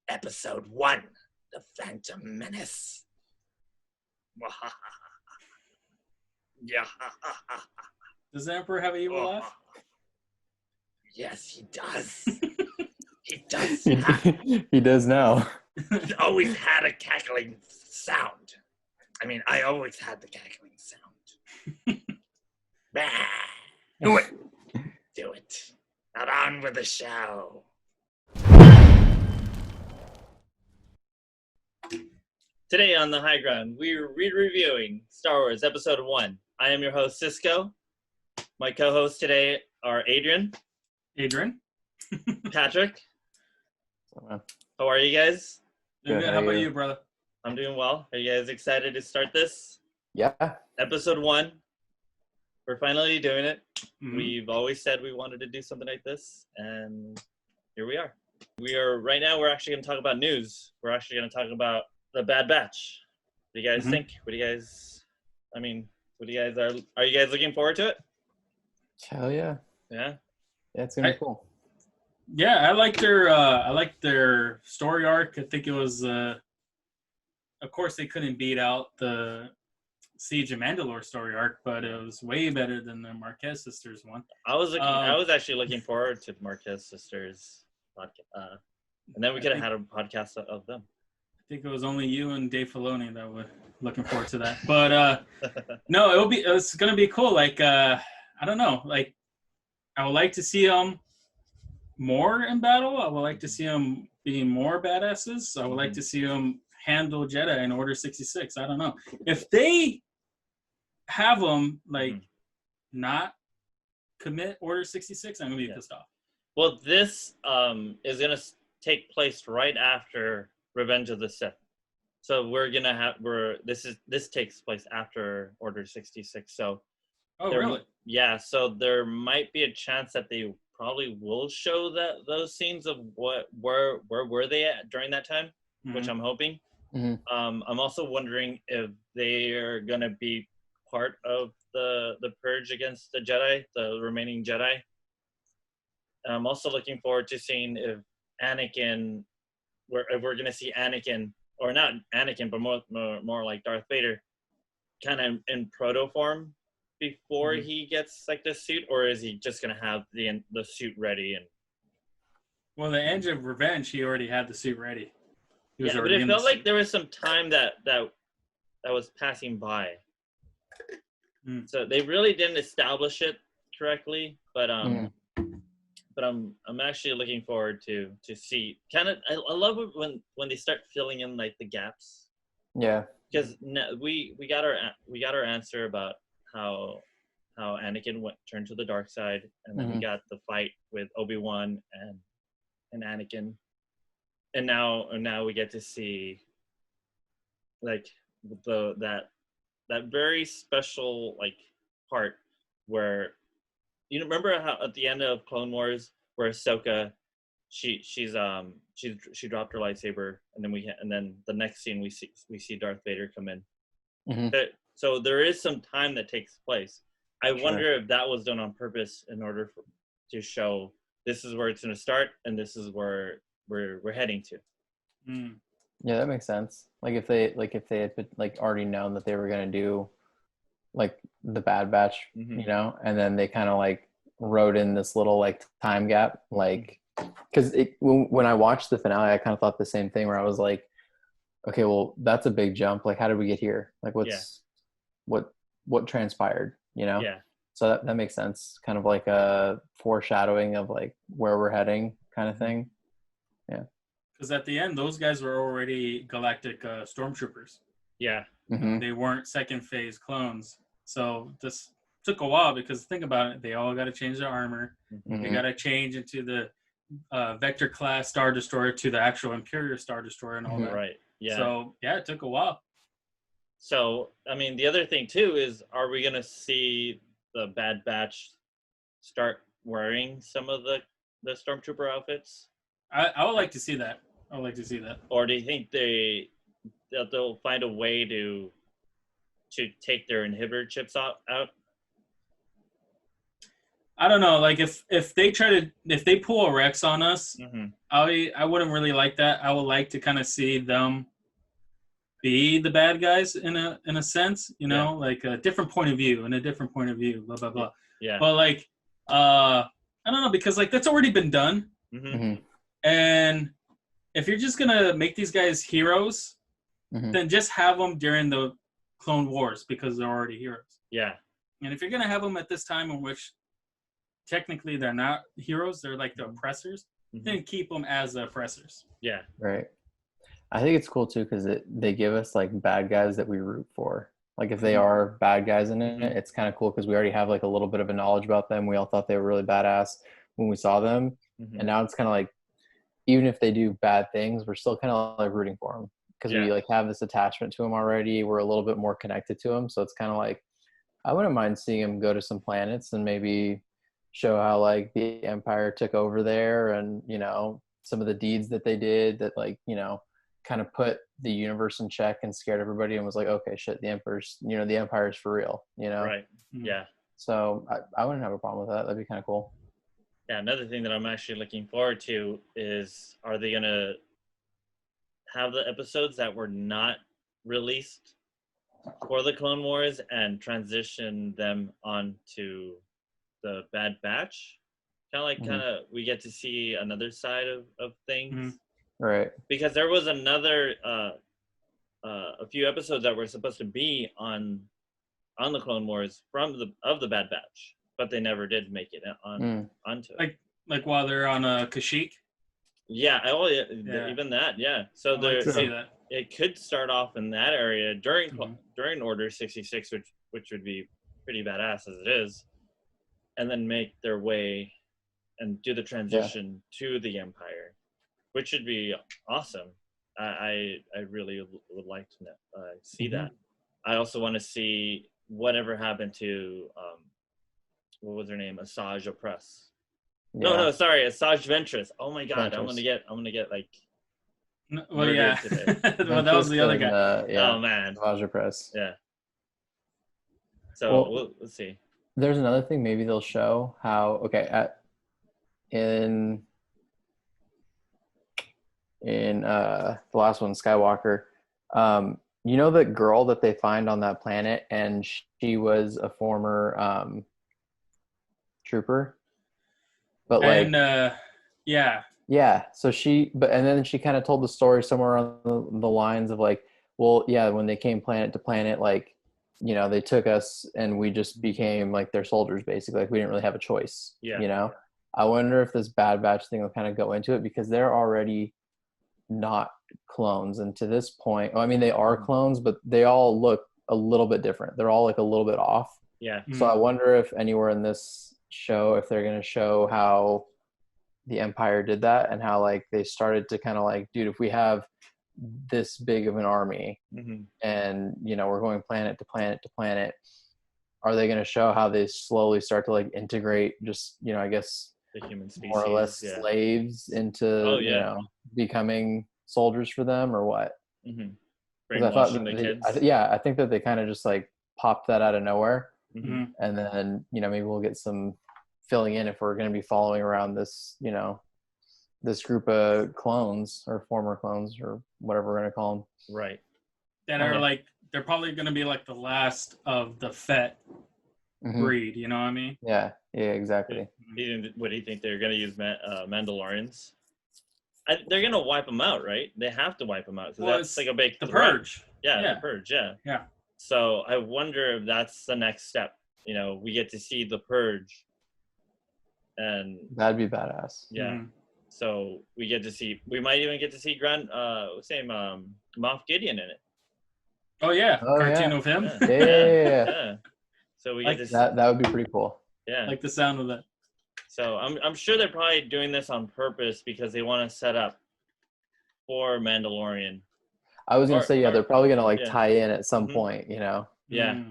Episode 1, The Phantom Menace. Yeah. Does the Emperor have an evil laugh? Yes, he does. He does have. He does now. He's always had a cackling sound. I mean, I always had the cackling sound. Bah. Do it. Do it. Not on with the show. Today on the Highground, we're reviewing Star Wars Episode 1. I am your host, Cisco. My co-hosts today are Adrian, Patrick. How are you guys? Doing good. How about you, brother? I'm doing well. Are you guys excited to start this? Yeah. Episode 1. We're finally doing it. Mhm. We've always said we wanted to do something like this, and here we are. We're actually going to talk about news. We're actually going to talk about the Bad Batch. What do you guys think? Are you guys looking forward to it? Hell yeah. Yeah. Yeah, it's gonna be cool. Yeah, I like their story arc. I think it was of course they couldn't beat out the Siege of Mandalore story arc, but it was way better than the Marquez sisters one. I was actually looking forward to the Marquez sisters podcast, and then we could have had a podcast of them. I think it was only you and Dave Filoni that were looking forward to that. But no, it's gonna be cool. Like I don't know. Like I would like to see them more in battle. I would like to see them being more badasses. I would like to see them handle Jedi in Order 66. I don't know if they have them not commit Order 66. I'm gonna be pissed off. Well, this is gonna take place right after Revenge of the Sith. So this takes place after Order 66. So Really? Yeah, so there might be a chance that they probably will show those scenes of where were they at during that time, which I'm hoping. Mhm. I'm also wondering if they are gonna be part of the purge against the Jedi, the remaining Jedi. And I'm also looking forward to seeing if we're gonna see Anakin, or not Anakin, but more like Darth Vader, kind of in proto form before he gets like the suit, or is he just gonna have the suit ready? And Well, the end of Revenge, he already had the suit ready. But it felt like there was some time that was passing by. So they really didn't establish it correctly, but I'm actually looking forward to see kind of. I love it when they start filling in like the gaps. Yeah. Because we got our answer about how Anakin turned to the dark side, and then we got the fight with Obi-Wan and Anakin, and now we get to see like that very special like part where remember how at the end of Clone Wars where Ahsoka she dropped her lightsaber, and then the next scene we see Darth Vader come in. So there is some time that takes place. I wonder if that was done on purpose in order to show this is where it's going to start and this is where we're heading to. Yeah, that makes sense. Like if they had like already known that they were gonna do like the Bad Batch, and then they kind of like wrote in this little like time gap, like because when I watched the finale, I kind of thought the same thing where I was like, okay, well that's a big jump. Like how did we get here? Like what transpired? Yeah. So that makes sense. Kind of like a foreshadowing of like where we're heading, kind of thing. Yeah. Because at the end, those guys were already galactic stormtroopers. Yeah. They weren't second phase clones. So this took a while because think about it, they all got to change their armor. They got to change into the Vector class Star Destroyer to the actual Imperial Star Destroyer and all that. Right. Yeah. So yeah, it took a while. So I mean, the other thing too is, are we gonna see the Bad Batch start wearing some of the stormtrooper outfits? I would like to see that. Or do you think they'll find a way to take their inhibitor chips out? I don't know. Like if they pull a Rex on us, Mm-hmm. I wouldn't really like that. I would like to kind of see them be the bad guys in a sense, you know, like a different point of view and a different point of view, blah blah blah. Yeah. But like, I don't know, because like that's already been done, Mm-hmm. and if you're just gonna make these guys heroes, then just have them during the Clone Wars because they're already heroes. Yeah. And if you're gonna have them at this time in which technically they're not heroes, they're like the oppressors, then keep them as the oppressors. Yeah. Right. I think it's cool too because they give us like bad guys that we root for. Like if they are bad guys in it, it's kind of cool because we already have like a little bit of a knowledge about them. We all thought they were really badass when we saw them, and now it's kind of like even if they do bad things, we're still kind of like rooting for them because we like have this attachment to them already. We're a little bit more connected to them, so it's kind of like I wouldn't mind seeing them go to some planets and maybe show how like the Empire took over there, and you know some of the deeds that they did that like you know kind of put the universe in check and scared everybody and was like, okay, shit, the Empire's for real, you know? Right. Yeah. So I wouldn't have a problem with that. That'd be kind of cool. Yeah. Another thing that I'm actually looking forward to is, are they gonna have the episodes that were not released for the Clone Wars and transition them onto the Bad Batch? Kind of, we get to see another side of things. Right. Because there was another a few episodes that were supposed to be on the Clone Wars of the Bad Batch, but they never did make it onto it. Like while they're on Kashyyyk. Yeah. Even that. Yeah. So it could start off in that area during Order 66, which would be pretty badass as it is, and then make their way and do the transition to the Empire, which should be awesome. I really would like to see that. I also want to see whatever happened to what was her name? Asajj Ventress. No, sorry, Asajj Ventress. Oh my god, Ventress. I'm gonna get like. Well, yeah. Well, that was the other guy. Oh man, Asajj Ventress. Yeah. So let's see. There's another thing. Maybe they'll show how in the last one, Skywalker, you know the girl that they find on that planet, and she was a former trooper, but like so and then she kind of told the story somewhere on the lines of like, well, yeah, when they came planet to planet, like, you know, they took us and we just became like their soldiers basically, like we didn't really have a choice. You know, I wonder if this Bad Batch thing will kind of go into it because they're already not clones, and to this point, I mean, they are clones, but they all look a little bit different. They're all like a little bit off. So I wonder if anywhere in this show, if they're going to show how the Empire did that and how like they started to kind of like, dude, if we have this big of an army and you know we're going planet to planet to planet, are they going to show how they slowly start to like integrate just, you know, I guess the human species, more or less slaves into you know becoming soldiers for them or what? I thought the kids. I think that they kind of just like popped that out of nowhere, and then you know maybe we'll get some filling in if we're going to be following around this, you know, this group of clones or former clones or whatever we're going to call them. Right. That are like, they're probably going to be like the last of the Fett breed, you know what I mean? Yeah, exactly. What do you think they're going to use Mandalorians? They're going to wipe them out, right? They have to wipe them out. So well, that's like a big the Purge. The Purge, yeah. So I wonder if that's the next step. You know, we get to see the Purge. And that'd be badass. Yeah. So we might even get to see Moff Gideon in it. Oh yeah, cartoon of him. Yeah. So we get to see that. That would be pretty cool. Yeah, I like the sound of that. So I'm sure they're probably doing this on purpose because they want to set up for Mandalorian. I was gonna say they're probably gonna like tie in at some point, you know. Yeah.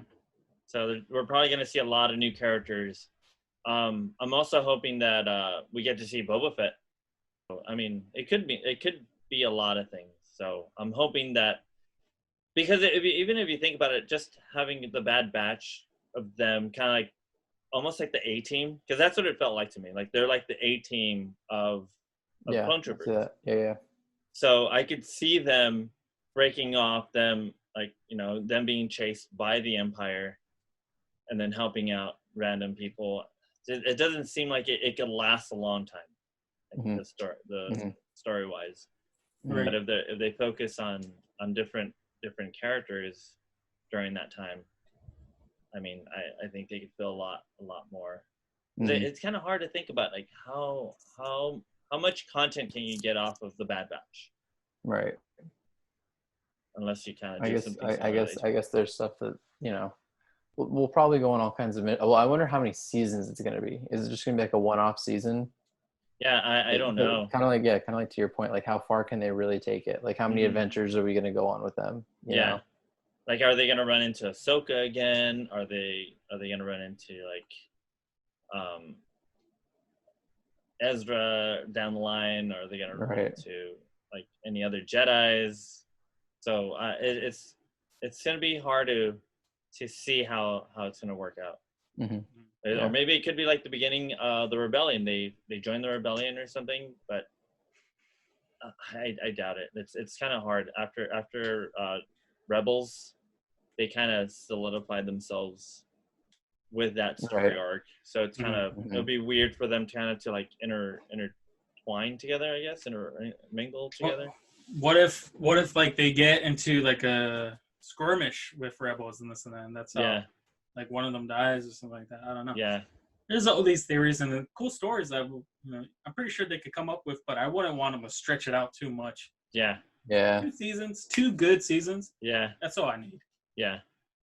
So we're probably gonna see a lot of new characters. I'm also hoping that we get to see Boba Fett. I mean, it could be a lot of things. So I'm hoping that, because even if you think about it, just having the Bad Batch of them kind of like almost like the A team, because that's what it felt like to me. Like they're like the A team of clone troopers. Yeah. So I could see them breaking off, them them being chased by the Empire, and then helping out random people. It doesn't seem like it could last a long time. Mm-hmm. Story wise, Right. but if they focus on different characters during that time, I mean, I think they could feel a lot more. Mm-hmm. It's kind of hard to think about, like how much content can you get off of the Bad Batch, Right. unless you kind of I do guess something. I guess there's stuff that we'll probably go on all kinds of. Well, I wonder how many seasons it's going to be. Is it just going to be like a one-off season? Yeah, I don't know. Kind of like to your point, like how far can they really take it? Like how many adventures are we going to go on with them? You know? Like, are they going to run into Ahsoka again? Are they going to run into like Ezra down the line? Or are they going to run into like any other Jedis? So it's going to be hard to see how it's going to work out. Mm-hmm. Or maybe it could be like the beginning of the rebellion. They joined the rebellion or something, but I doubt it. It's kind of hard after Rebels. They kind of solidified themselves with that story arc, so it's kind of it'll be weird for them to like intertwine together, I guess, mingle together. What if like they get into like a skirmish with Rebels and this and that, and that's how like one of them dies or something like that. I don't know. Yeah. There's all these theories and cool stories that I'm pretty sure they could come up with, but I wouldn't want them to stretch it out too much. Yeah. 2 seasons, 2 good seasons. Yeah. That's all I need. Yeah,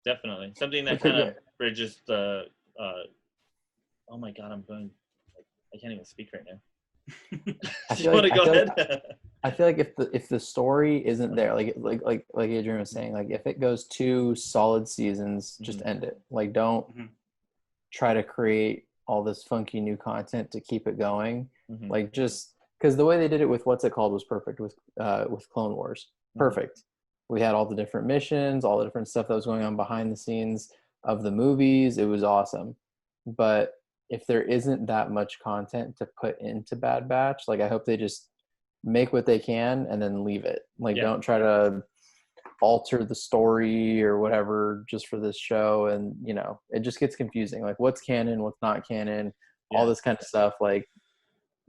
definitely. Something that kind of bridges the oh my god, I can't even speak right now. You want to go ahead? I feel like if the story isn't there, like Adrian was saying, like if it goes 2 solid seasons, just end it. Like don't try to create all this funky new content to keep it going. Like just because the way they did it with what's it called was perfect with Clone Wars. Perfect. We had all the different missions, all the different stuff that was going on behind the scenes of the movies. It was awesome. But if there isn't that much content to put into Bad Batch, like I hope they just make what they can and then leave it. Like don't try to alter the story or whatever just for this show. And, it just gets confusing. Like what's canon, what's not canon, all this kind of stuff. Like,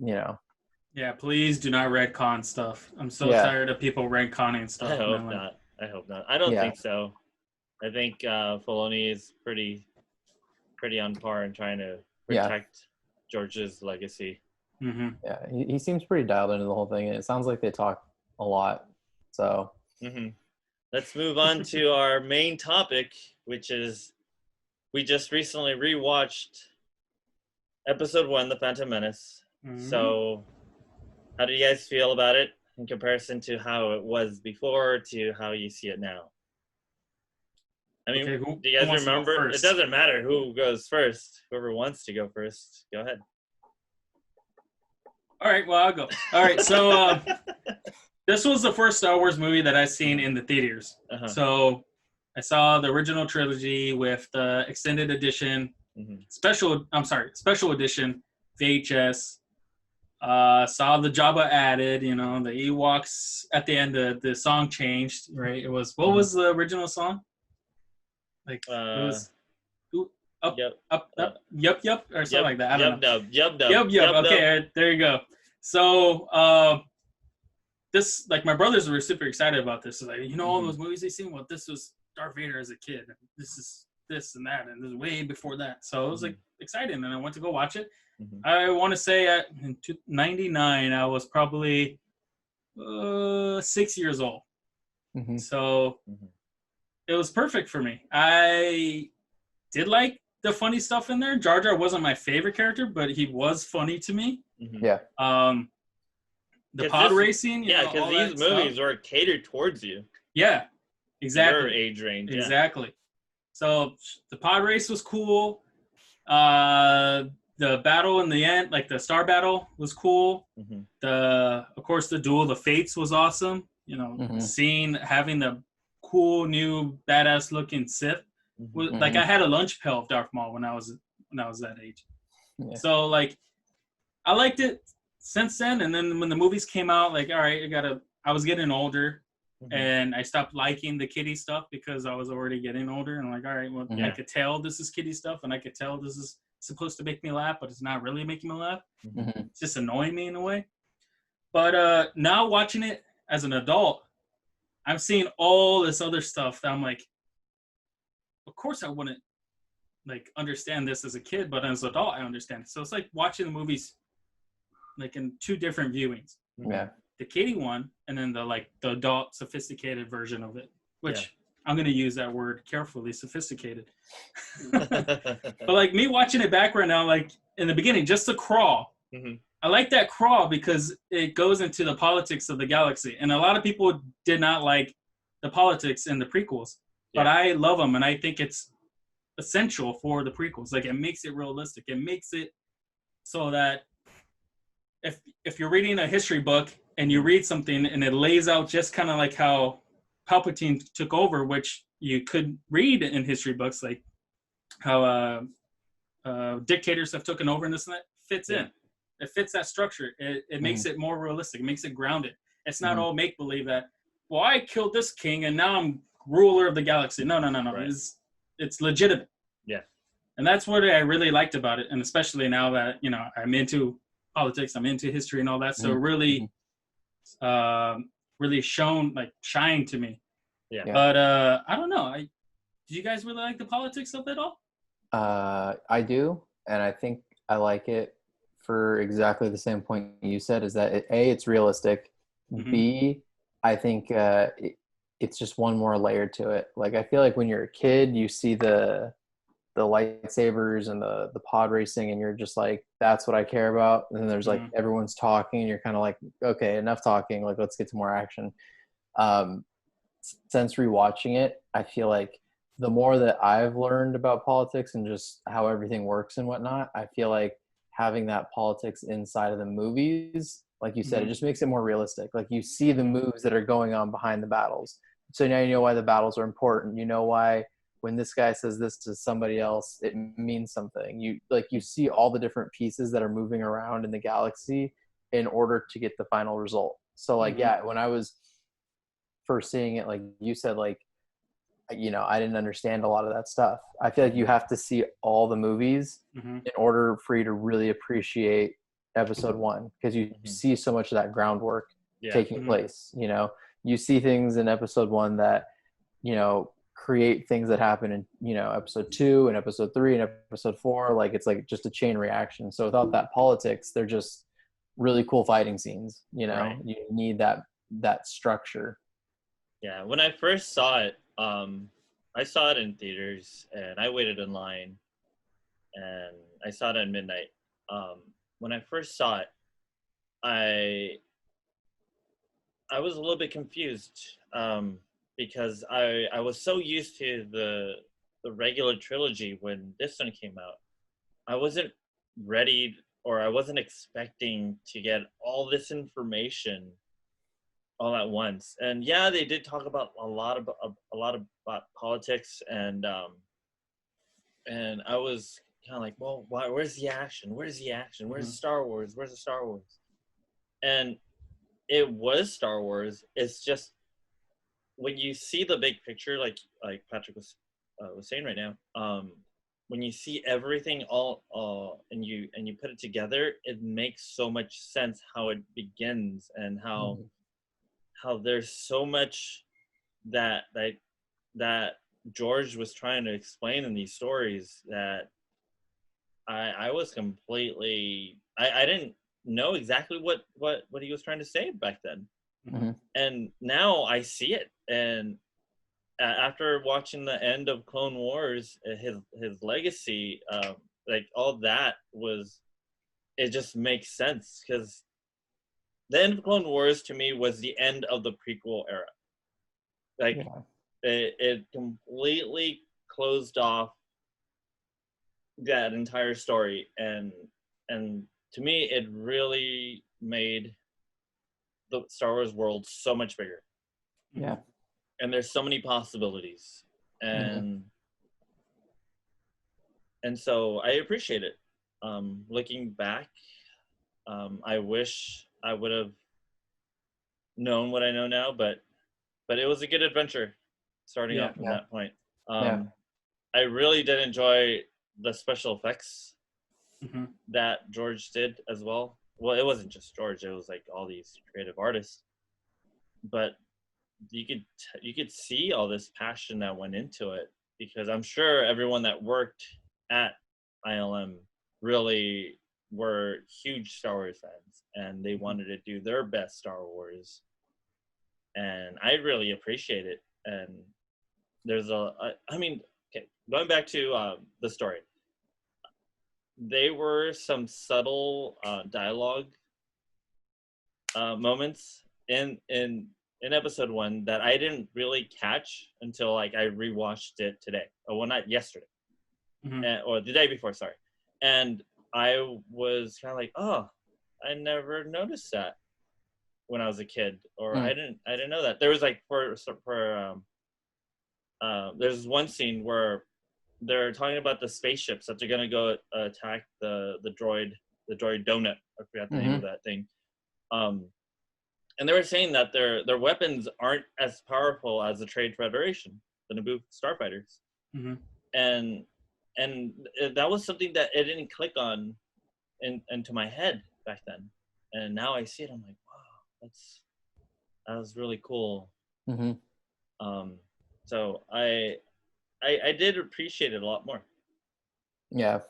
Yeah, please do not retcon stuff. I'm so tired of people retconning stuff. I hope not. I don't think so. I think Filoni is pretty on par in trying to protect George's legacy. Mm-hmm. Yeah, he seems pretty dialed into the whole thing, and it sounds like they talk a lot. So let's move on to our main topic, which is we just recently rewatched Episode 1, The Phantom Menace. So how do you guys feel about it in comparison to how it was before to how you see it now? I mean, do you guys remember? It doesn't matter who goes first. Whoever wants to go first, go ahead. All right, well, I'll go. All right, so this was the first Star Wars movie that I've seen in the theaters. So I saw the original trilogy with the extended edition, special edition VHS. Saw the Jabba added, the Ewoks at the end. The song changed, right? It was what was the original song? Like it was up, yup, or something like that. I don't know. Yup. Okay, there you go. So this, like, my brothers were super excited about this. So, like, all those movies they seen. Well, this was Darth Vader as a kid. This is this and that, and this is way before that. So it was like exciting, and I went to go watch it. I want to say in 1999, I was probably 6 years old. So it was perfect for me. I did like the funny stuff in there. Jar Jar wasn't my favorite character, but he was funny to me. Yeah. The pod racing. Because these movies were catered towards you. Yeah, exactly. Your age range. Exactly. So the pod race was cool. The battle in the end, like the star battle, was cool. Of course, the Duel the Fates was awesome. Having the cool new badass looking Sith. Like I had a lunch pail of Darth Maul when I was when I was that age. Yeah. So like, I liked it since then. And then when the movies came out, like, all right, I was getting older, and I stopped liking the kiddie stuff because I was already getting older. And like, all right, well, I could tell this is kiddie stuff, and I could tell this is supposed to make me laugh, but it's not really making me laugh. It's just annoying me in a way. But now watching it as an adult, I'm seeing all this other stuff that I'm like, of course I wouldn't like understand this as a kid, but as an adult I understand it. So it's like watching the movies like in two different viewings. Yeah. The kiddie one, and then the adult sophisticated version of it, which I'm going to use that word carefully, sophisticated. But like me watching it back right now, like in the beginning, just the crawl. I like that crawl because it goes into the politics of the galaxy. And a lot of people did not like the politics in the prequels, but I love them. And I think it's essential for the prequels. Like, it makes it realistic. It makes it so that if you're reading a history book and you read something and it lays out just kind of like how Palpatine took over, which you could read in history books, like how dictators have taken over, and this and that fits in. It fits that structure. It makes it more realistic. It makes it grounded. It's not all make-believe that, well, I killed this king and now I'm ruler of the galaxy. No. Right. It's legitimate. Yeah. And that's what I really liked about it. And especially now that, I'm into politics, I'm into history and all that. So really, really shined to me. Yeah. But I don't know. Do you guys really like the politics of it all? I do. And I think I like it for exactly the same point you said, is that it's realistic. B, I think it's just one more layer to it. Like, I feel like when you're a kid, you see the lightsabers and the pod racing, and you're just like, that's what I care about. And then there's like everyone's talking, and you're kind of like, okay, enough talking, like let's get to more action. Since rewatching it, I feel like the more that I've learned about politics and just how everything works and whatnot, I feel like having that politics inside of the movies, like you said, it just makes it more realistic. Like, you see the moves that are going on behind the battles. So now you know why the battles are important. You know why when this guy says this to somebody else, it means something. You see all the different pieces that are moving around in the galaxy in order to get the final result. So like, when I was first seeing it, like you said, like, I didn't understand a lot of that stuff. I feel like you have to see all the movies in order for you to really appreciate episode 1, because you see so much of that groundwork taking place. You see things in episode 1 that, create things that happen in, episode 2 and episode 3 and episode 4. Like, it's like just a chain reaction. So without that politics, they're just really cool fighting scenes. Right. You need that structure. Yeah. When I first saw it, I saw it in theaters, and I waited in line, and I saw it at midnight. When I first saw it, I was a little bit confused, because I was so used to the regular trilogy when this one came out. I wasn't ready, or I wasn't expecting to get all this information all at once. And they did talk about a lot about politics, and I was kind of like, well, where's the action? Where's Star Wars? Where's the Star Wars? And it was Star Wars. It's just when you see the big picture, like Patrick was saying right now, when you see everything all and you put it together, it makes so much sense how it begins, and how there's so much that George was trying to explain in these stories that I was completely, I didn't know exactly what he was trying to say back then. And now I see it. And after watching the end of Clone Wars, his legacy, like all that it just makes sense, because the end of Clone Wars to me was the end of the prequel era. Like, it completely closed off that entire story, and to me, it really made the Star Wars world so much bigger. Yeah. And there's so many possibilities, and and so I appreciate it. Looking back, I wish I would have known what I know now, but it was a good adventure starting off from that point. I really did enjoy the special effects that George did as well. Well, it wasn't just George; it was like all these creative artists. But you could see all this passion that went into it, because I'm sure everyone that worked at ILM really were huge Star Wars fans, and they wanted to do their best Star Wars. And I really appreciate it. And there's going back to the story, there were some subtle dialogue moments in episode 1 that I didn't really catch until like I rewatched it today. Oh, well, not yesterday, or the day before. Sorry, and I was kind of like, oh, I never noticed that when I was a kid, or I didn't know that. There was like there's one scene where they're talking about the spaceships that they're gonna go attack the droid donut. I forgot the name of that thing. And they were saying that their weapons aren't as powerful as the Trade Federation, the Naboo starfighters. And that was something that it didn't click on into my head back then. And now I see it, I'm like, wow, that was really cool. So I did appreciate it a lot more. Yeah.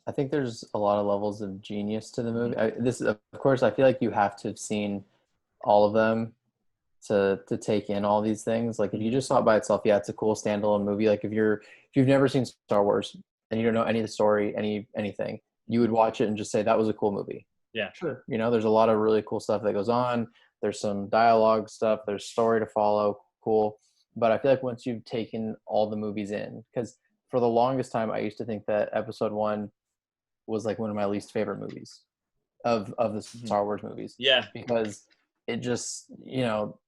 I think there's a lot of levels of genius to the movie. Of course, I feel like you have to have seen all of them to take in all these things. Like if you just saw it by itself, yeah, it's a cool standalone movie. Like if you've never seen Star Wars and you don't know any of the story, anything, you would watch it and just say that was a cool movie. Yeah, sure. You know, there's a lot of really cool stuff that goes on. There's some dialogue stuff. There's story to follow. Cool. But I feel like once you've taken all the movies in, because for the longest time, I used to think that episode 1 was like one of my least favorite movies of the Star Wars movies. Yeah. Because it just, you know,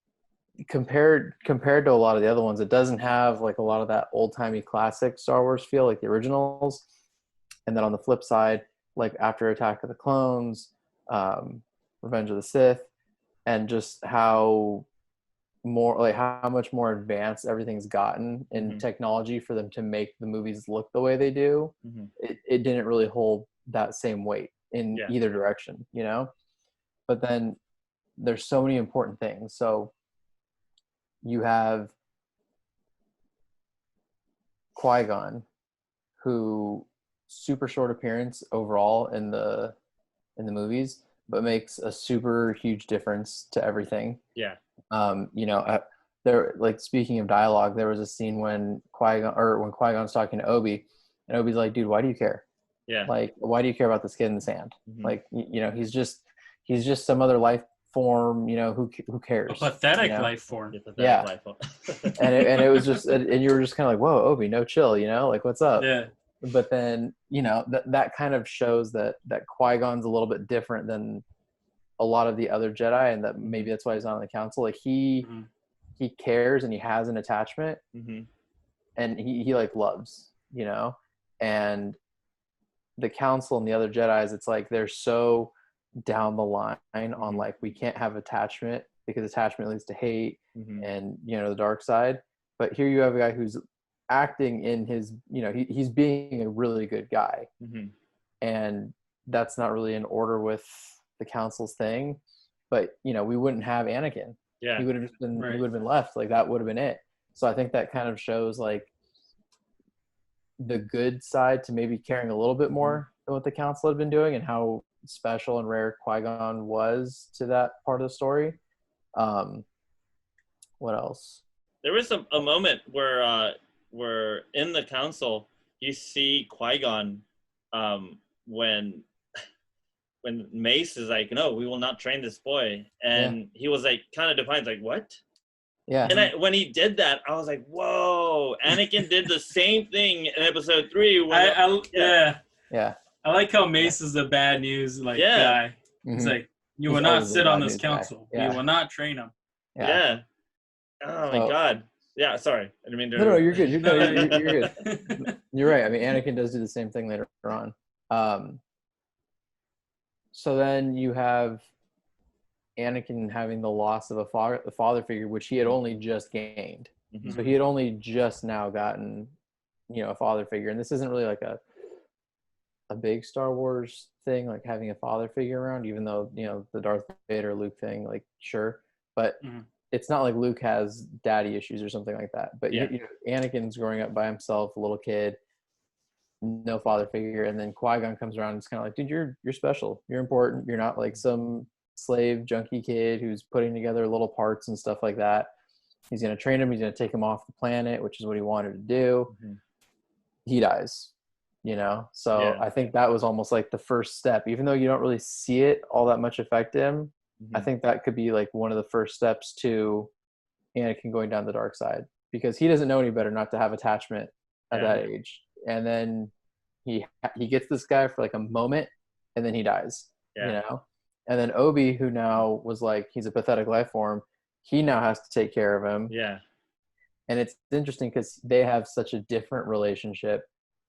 compared to a lot of the other ones, it doesn't have like a lot of that old-timey classic Star Wars feel like the originals. And then on the flip side, like after Attack of the Clones, Revenge of the Sith, and just how much more advanced everything's gotten in technology for them to make the movies look the way they do, it didn't really hold that same weight in either direction, you know? But then there's so many important things. So you have Qui-gon, who super short appearance overall in the movies, but makes a super huge difference to everything. Yeah. You know, there, like, speaking of dialogue, there was a scene when Qui-Gon's talking to Obi, and Obi's like, dude, why do you care? Yeah. Like, why do you care about this kid in the sand? Like, you know, he's just some other life form, you know, who cares? A pathetic you know? life form. Yeah. Life form. and it was just, and you were just kind of like, whoa, Obi, no chill, you know, like, what's up? Yeah. But then, you know, that kind of shows that Qui-Gon's a little bit different than a lot of the other Jedi, and that maybe that's why he's not on the council. Like he cares and he has an attachment, and he like loves, you know. And the council and the other Jedis, it's like they're so down the line on like, we can't have attachment because attachment leads to hate and, you know, the dark side. But here you have a guy who's acting in his, you know, he's being a really good guy, and that's not really in order with the council's thing. But, you know, we wouldn't have Anakin. Yeah, he would have just been he would have been left. Like, that would have been it. So I think that kind of shows like the good side to maybe caring a little bit more than what the council had been doing, and how special and rare Qui-Gon was to that part of the story. What else? There was a moment where in the council you see Qui-Gon when Mace is like, no, we will not train this boy, and he was like kind of defiant, like, what? Yeah. And when he did that, I was like, whoa, Anakin did the same thing in episode 3. I like how Mace is the bad news guy. He's like, you will not sit on this council. You will not train him. Yeah. Oh my God. Yeah, sorry. I didn't mean to. No, you're good. You're No, good. You're good. You're right. I mean, Anakin does do the same thing later on. So then you have Anakin having the loss of a father figure, which he had only just gained. Mhm. So he had only just now gotten, a father figure. And this isn't really like a big Star Wars thing, like having a father figure around, even though, the Darth Vader Luke thing, like, sure. But Mhm. it's not like Luke has daddy issues or something like that. But Yeah. Anakin's growing up by himself, a little kid, no father figure, and then Qui-Gon comes around and it's kind of like, dude, you're special. You're important. You're not like some slave junkie kid who's putting together little parts and stuff like that. He's going to train him. He's going to take him off the planet, which is what he wanted to do. Mhm. He dies, So Yeah. I think that was almost like the first step. Even though you don't really see it all that much affect him, I Mhm. think that could be like one of the first steps to Anakin going down the dark side, because he doesn't know any better not to have attachment at Yeah. that age. And then he gets this guy for like a moment, and then he dies. Yeah. And then Obi, who now was like, he's a pathetic life form, he now has to take care of him. Yeah. And it's interesting because they have such a different relationship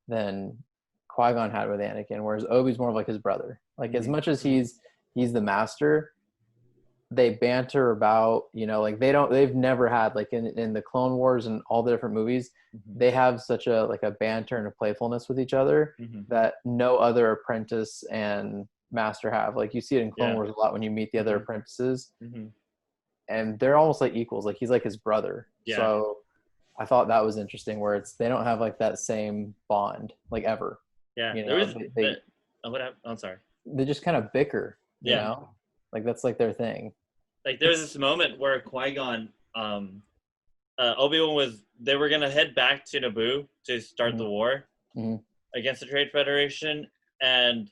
than Qui-Gon had with Anakin, whereas Obi's more of like his brother. Like, as much as he's the master, they banter about, like they've never had, like in the Clone Wars and all the different movies, Mhm. they have such a like a banter and a playfulness with each other Mhm. that no other apprentice and master have. Like, you see it in Clone Yeah. Wars a lot when you meet the other Mhm. apprentices, Mhm. and they're almost like equals. Like, he's like his brother. Yeah. So I thought that was interesting, where they don't have like that same bond, like, ever. Yeah. You There know, was. they What happened? I'm sorry. they just kind of bicker. Yeah. Like, that's like their thing. Like, there was this moment where Qui-Gon, Obi-Wan they were gonna head back to Naboo to start the war Mhm. against the Trade Federation, and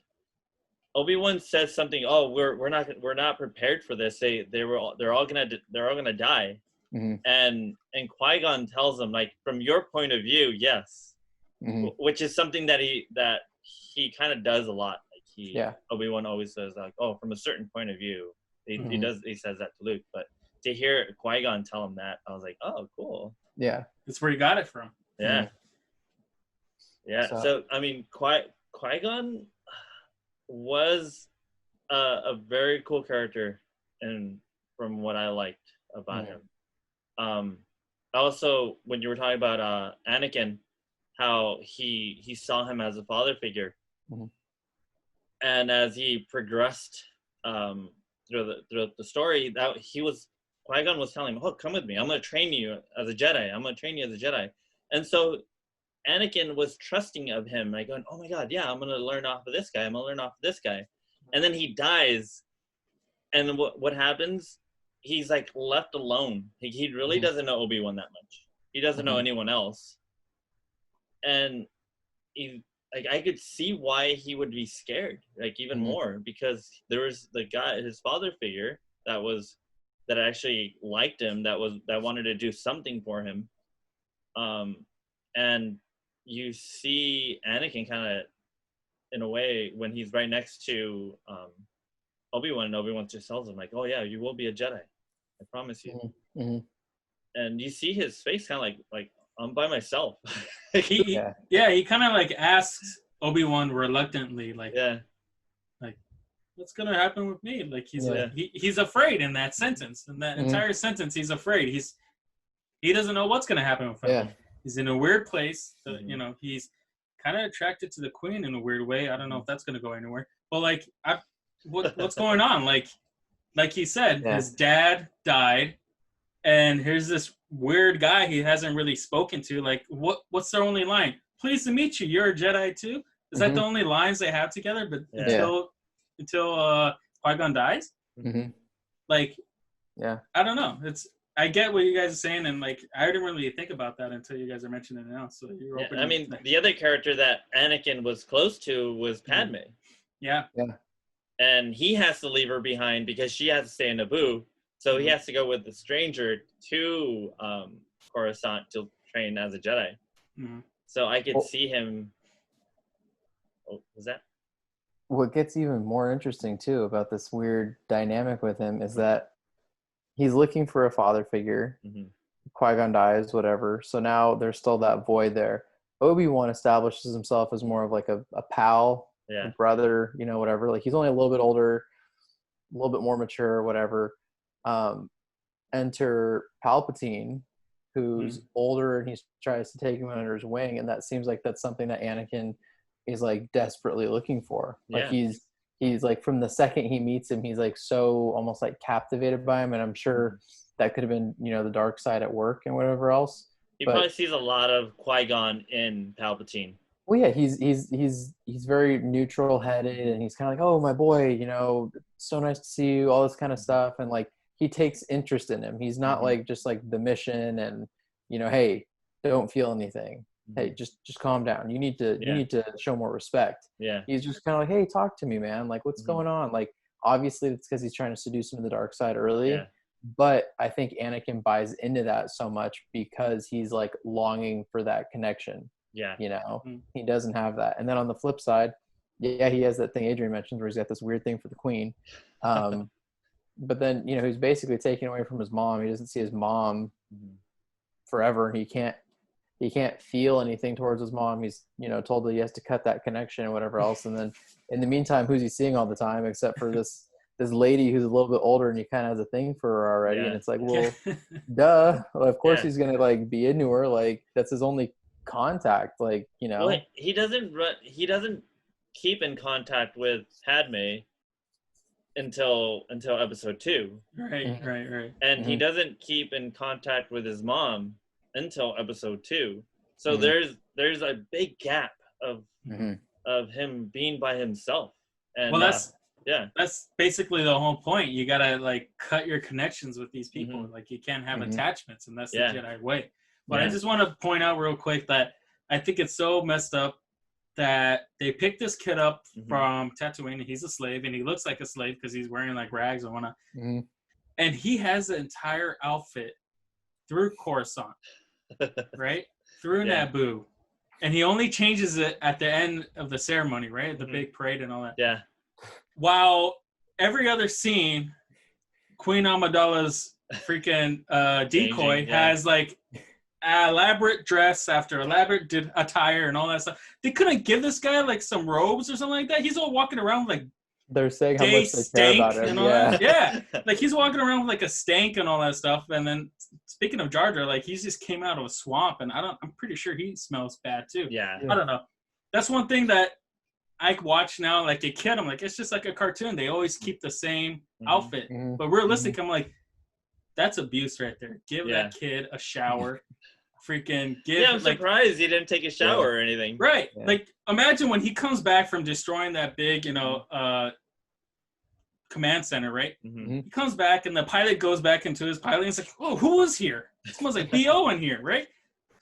Obi-Wan says something. Oh, we're not prepared for this. They're all gonna die. Mhm. And Qui-Gon tells them, like, from your point of view, yes, Mhm. which is something that he kind of does a lot. Like, Yeah. Obi-Wan always says, like, oh, from a certain point of view. He Mhm. says that to Luke, but to hear Qui-Gon tell him that, I was like, oh, cool. Yeah. That's where you got it from. Yeah. Mhm. Yeah. So I mean, Qui-Gon was a very cool character, and from what I liked about him. Also, when you were talking about Anakin, how he saw him as a father figure, Mhm. and as he progressed through the story, that Qui-Gon was telling him, "Oh, come with me. I'm going to train you as a Jedi. I'm going to train you as a Jedi." And so Anakin was trusting of him, like going, "Oh my God, yeah, I'm going to learn off of this guy. I'm going to learn off of this guy." And then he dies, and then what happens? He's like left alone. He really doesn't know Obi-Wan that much. He doesn't know anyone else, and he, like, I could see why he would be scared, like, even more, because there was the guy, his father figure, that actually liked him, that wanted to do something for him, and you see Anakin kind of, in a way, when he's right next to Obi-Wan, and Obi-Wan just tells him, like, "Oh yeah, you will be a Jedi, I promise you." Mhm. And you see his face kind of like I'm by myself. He kind of like asks Obi-Wan reluctantly, like, Yeah. like, what's gonna happen with me? Like, Yeah. he's afraid in that sentence. In that entire sentence, he's afraid. He doesn't know what's gonna happen with him. Yeah. He's in a weird place. He's kind of attracted to the queen in a weird way. I don't know if that's gonna go anywhere. But like, what's going on? Like he said, Yeah. his dad died, and here's this weird guy he hasn't really spoken to. Like, what's their only line? Pleased to meet you. You're a Jedi too. Is that the only lines they have together? But until Qui-Gon dies, like, yeah, I don't know. I get what you guys are saying, and like, I didn't really think about that until you guys are mentioning it now. So you're opening. I mean, the other character that Anakin was close to was Padme. Yeah. And he has to leave her behind because she has to stay in Naboo. So he has to go with the stranger to Coruscant to train as a Jedi. So I could see him. Oh, was that? What gets even more interesting too about this weird dynamic with him is that he's looking for a father figure, Qui-Gon dies, whatever. So now there's still that void there. Obi-Wan establishes himself as more of like a pal, a brother, whatever. Like he's only a little bit older, a little bit more mature, whatever. Enter Palpatine, who's older, and he tries to take him under his wing, and that seems like that's something that Anakin is like desperately looking for. Like he's like, from the second he meets him, he's like so almost like captivated by him, and I'm sure that could have been the dark side at work and whatever else. He probably sees a lot of Qui-Gon in Palpatine. Well, yeah, he's very neutral headed, and he's kind of like, oh, my boy, so nice to see you, all this kind of stuff, and like he takes interest in him. He's not like just like the mission and hey, don't feel anything. Hey, just calm down. You need to show more respect. Yeah. He's just kind of like, hey, talk to me, man. Like, what's going on? Like, obviously it's because he's trying to seduce him to the dark side early. Yeah. But I think Anakin buys into that so much because he's like longing for that connection. Yeah. He doesn't have that. And then on the flip side, he has that thing Adrian mentioned where he's got this weird thing for the queen. But then, he's basically taken away from his mom. He doesn't see his mom forever, and he can't feel anything towards his mom. He's, told that he has to cut that connection and whatever else. And then in the meantime, who's he seeing all the time except for this lady who's a little bit older, and he kind of has a thing for her already. And it's like, well, duh. Well, of course he's going to like be into her. Like that's his only contact. Like, Well, he doesn't keep in contact with Padme until episode 2. Right. And he doesn't keep in contact with his mom until episode 2. So there's a big gap of him being by himself. And that's basically the whole point. You gotta like cut your connections with these people. Like you can't have attachments, and that's the Jedi way. But I just want to point out real quick that I think it's so messed up that they picked this kid up from Tatooine, and he's a slave, and he looks like a slave because he's wearing like rags and whatnot. And he has the entire outfit through Coruscant, right? Through Naboo. And he only changes it at the end of the ceremony, right? The big parade and all that. Yeah. While every other scene, Queen Amidala's freaking decoy has like elaborate dress after elaborate attire and all that stuff. They couldn't give this guy like some robes or something like that. He's all walking around like they're saying how much they care about him. And all that. Yeah, like he's walking around with like a stank and all that stuff. And then speaking of Jar Jar, like he just came out of a swamp, and I'm pretty sure he smells bad too. Yeah. I don't know. That's one thing that I watch now, like a kid. I'm like, it's just like a cartoon. They always keep the same outfit, but realistic, I'm like, that's abuse right there. Give that kid a shower. Freaking give. Yeah, I'm surprised he didn't take a shower or anything. Right. Yeah. Like imagine when he comes back from destroying that big, command center, right? He comes back and the pilot goes back into his pilot and it's like, oh, who was here? It smells like BO in here, right?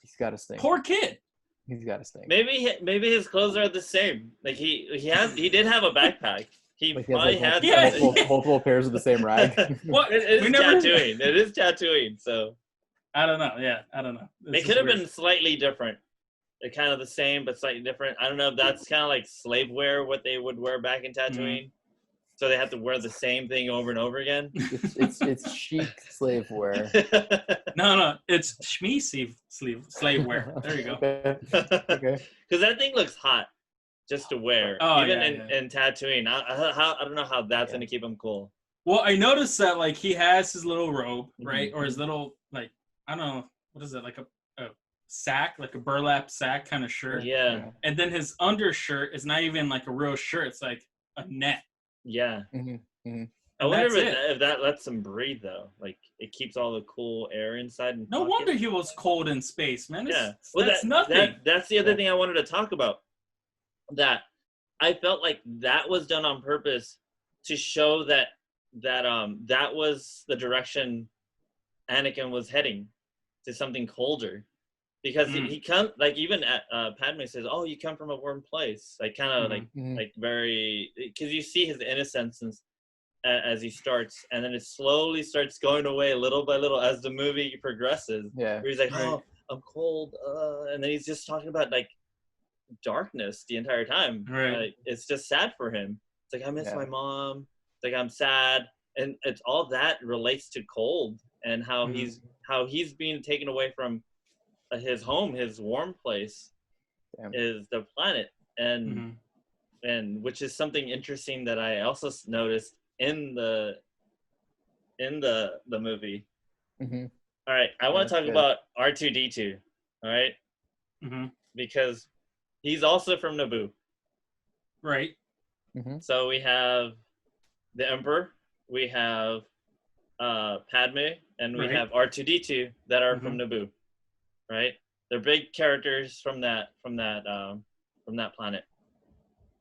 He's got a stink. Poor kid. He's got a stink. Maybe his clothes are the same. Like he did have a backpack. He like probably had multiple pairs of the same rag. Well, it is Tatooine. It is Tatooine, so I don't know. Yeah, I don't know. They could have been slightly different. They're kind of the same, but slightly different. I don't know if that's kind of like slave wear, what they would wear back in Tatooine. So they have to wear the same thing over and over again. It's chic slave wear. No, it's shmee slave wear. There you go. Okay. Because that thing looks hot just to wear, in Tatooine. I don't know how that's gonna keep him cool. Well, I noticed that like he has his little robe, right, or his little like I don't know what is it, like a sack, like a burlap sack kind of shirt. Yeah. And then his undershirt is not even like a real shirt; it's like a net. Yeah. I wonder if that lets him breathe though. Like it keeps all the cool air inside. And no wonder he was cold in space, man. Well, that's nothing. That's the other thing I wanted to talk about. That I felt like that was done on purpose to show that was the direction Anakin was heading, to something colder. Because he comes, like even Padme says, "Oh, you come from a warm place," like kind of like very, because you see his innocence as he starts, and then it slowly starts going away little by little as the movie progresses. Yeah, where he's like, "Oh, I'm cold," and then he's just talking about like darkness the entire time. Right, it's just sad for him. It's like I miss my mom. It's like I'm sad, and it's all that relates to cold and how how he's being taken away from his home, his warm place, is the planet, and which is something interesting that I also noticed in the movie. All right, I want to talk about R2-D2. All right, because he's also from Naboo. Right. So we have the Emperor, we have Padme, and we have R2-D2 that are from Naboo. Right, they're big characters from that planet.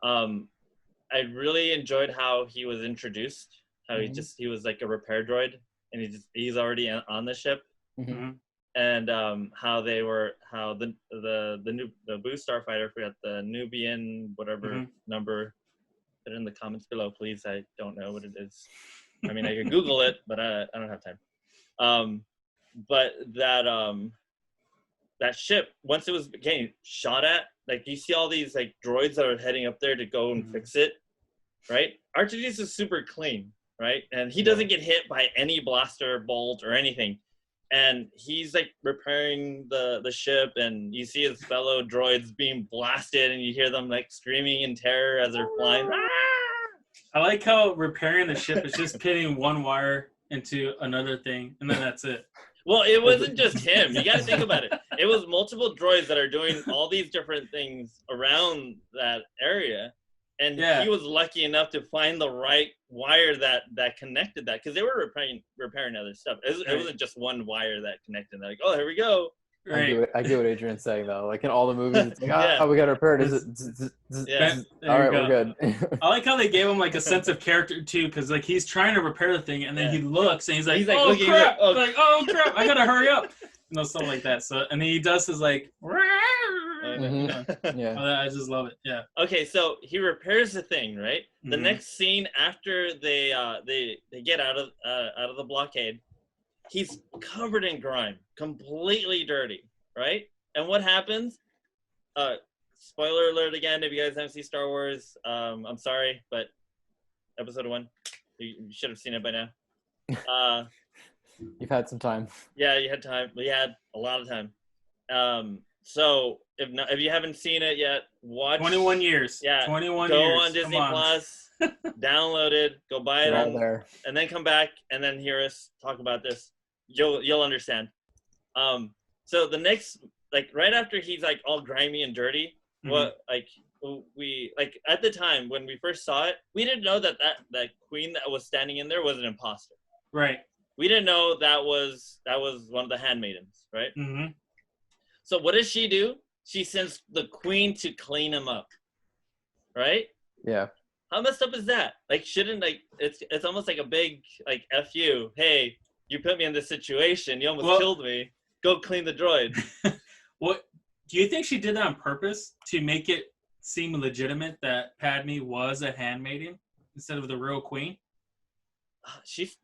I really enjoyed how he was introduced. How he was like a repair droid, and he's already on the ship. And how the Naboo starfighter, forgot the Nubian whatever number. Put it in the comments below, please. I don't know what it is. I mean, I could Google it, but I don't have time. But that ship, once it was getting shot at, like you see all these like droids that are heading up there to go and fix it, right? R2-D2 is super clean, right? And he doesn't get hit by any blaster bolt or anything. And he's like repairing the ship, and you see his fellow droids being blasted, and you hear them like screaming in terror as they're flying. I like how repairing the ship is just pitting one wire into another thing, and then that's it. Well, it wasn't just him. You got to think about it. It was multiple droids that are doing all these different things around that area. And he was lucky enough to find the right wire that connected that, because they were repairing other stuff. It wasn't just one wire that connected. They're like, oh, here we go. Right. I get what Adrian's saying though. Like in all the movies, it's like, we got to repair it. All right, we're good. I like how they gave him like a sense of character too, because like he's trying to repair the thing, and then he looks and he's like, oh crap, oh crap, I gotta hurry up, stuff like that. So and then he does his like, I just love it. Yeah. Okay, so he repairs the thing, right? The next scene after they get out of the blockade, he's covered in grime, completely dirty, right? And what happens? Spoiler alert again, if you guys haven't seen Star Wars, I'm sorry, but episode 1, you should have seen it by now. You've had some time. Yeah, you had time. We had a lot of time. So if you haven't seen it yet, watch. 21 years. Yeah. 21 years. Go years. on Disney Plus, download it, go buy it, and then come back and then hear us talk about this. You'll understand. So the next, like right after he's like all grimy and dirty, we like at the time when we first saw it, we didn't know that queen that was standing in there was an imposter. Right. We didn't know that was one of the handmaidens, right? So what does she do? She sends the queen to clean him up, right? Yeah. How messed up is that? Like, shouldn't it's almost like a big like F you. Hey, you put me in this situation. You almost killed me. Go clean the droid. What do you think she did that on purpose to make it seem legitimate that Padme was a handmaiden instead of the real queen?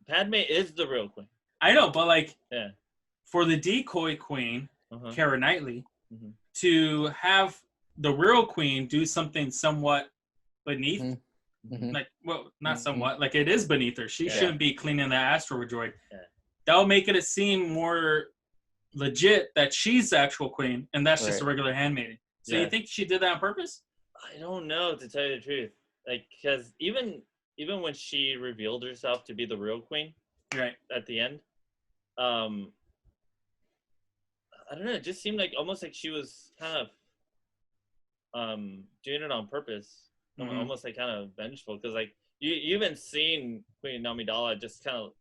Padme is the real queen. I know, but like, for the decoy queen, Keira Knightley, to have the real queen do something somewhat beneath, like, well, not somewhat, like it is beneath her. She shouldn't be cleaning that asteroid droid. That will make it seem more legit that she's the actual queen and that's just a regular handmaiden. So you think she did that on purpose? I don't know, to tell you the truth. Like, because even when she revealed herself to be the real queen, right at the end, I don't know. It just seemed like almost like she was kind of doing it on purpose, almost like kind of vengeful. Because like you even seen Queen Amidala just kind of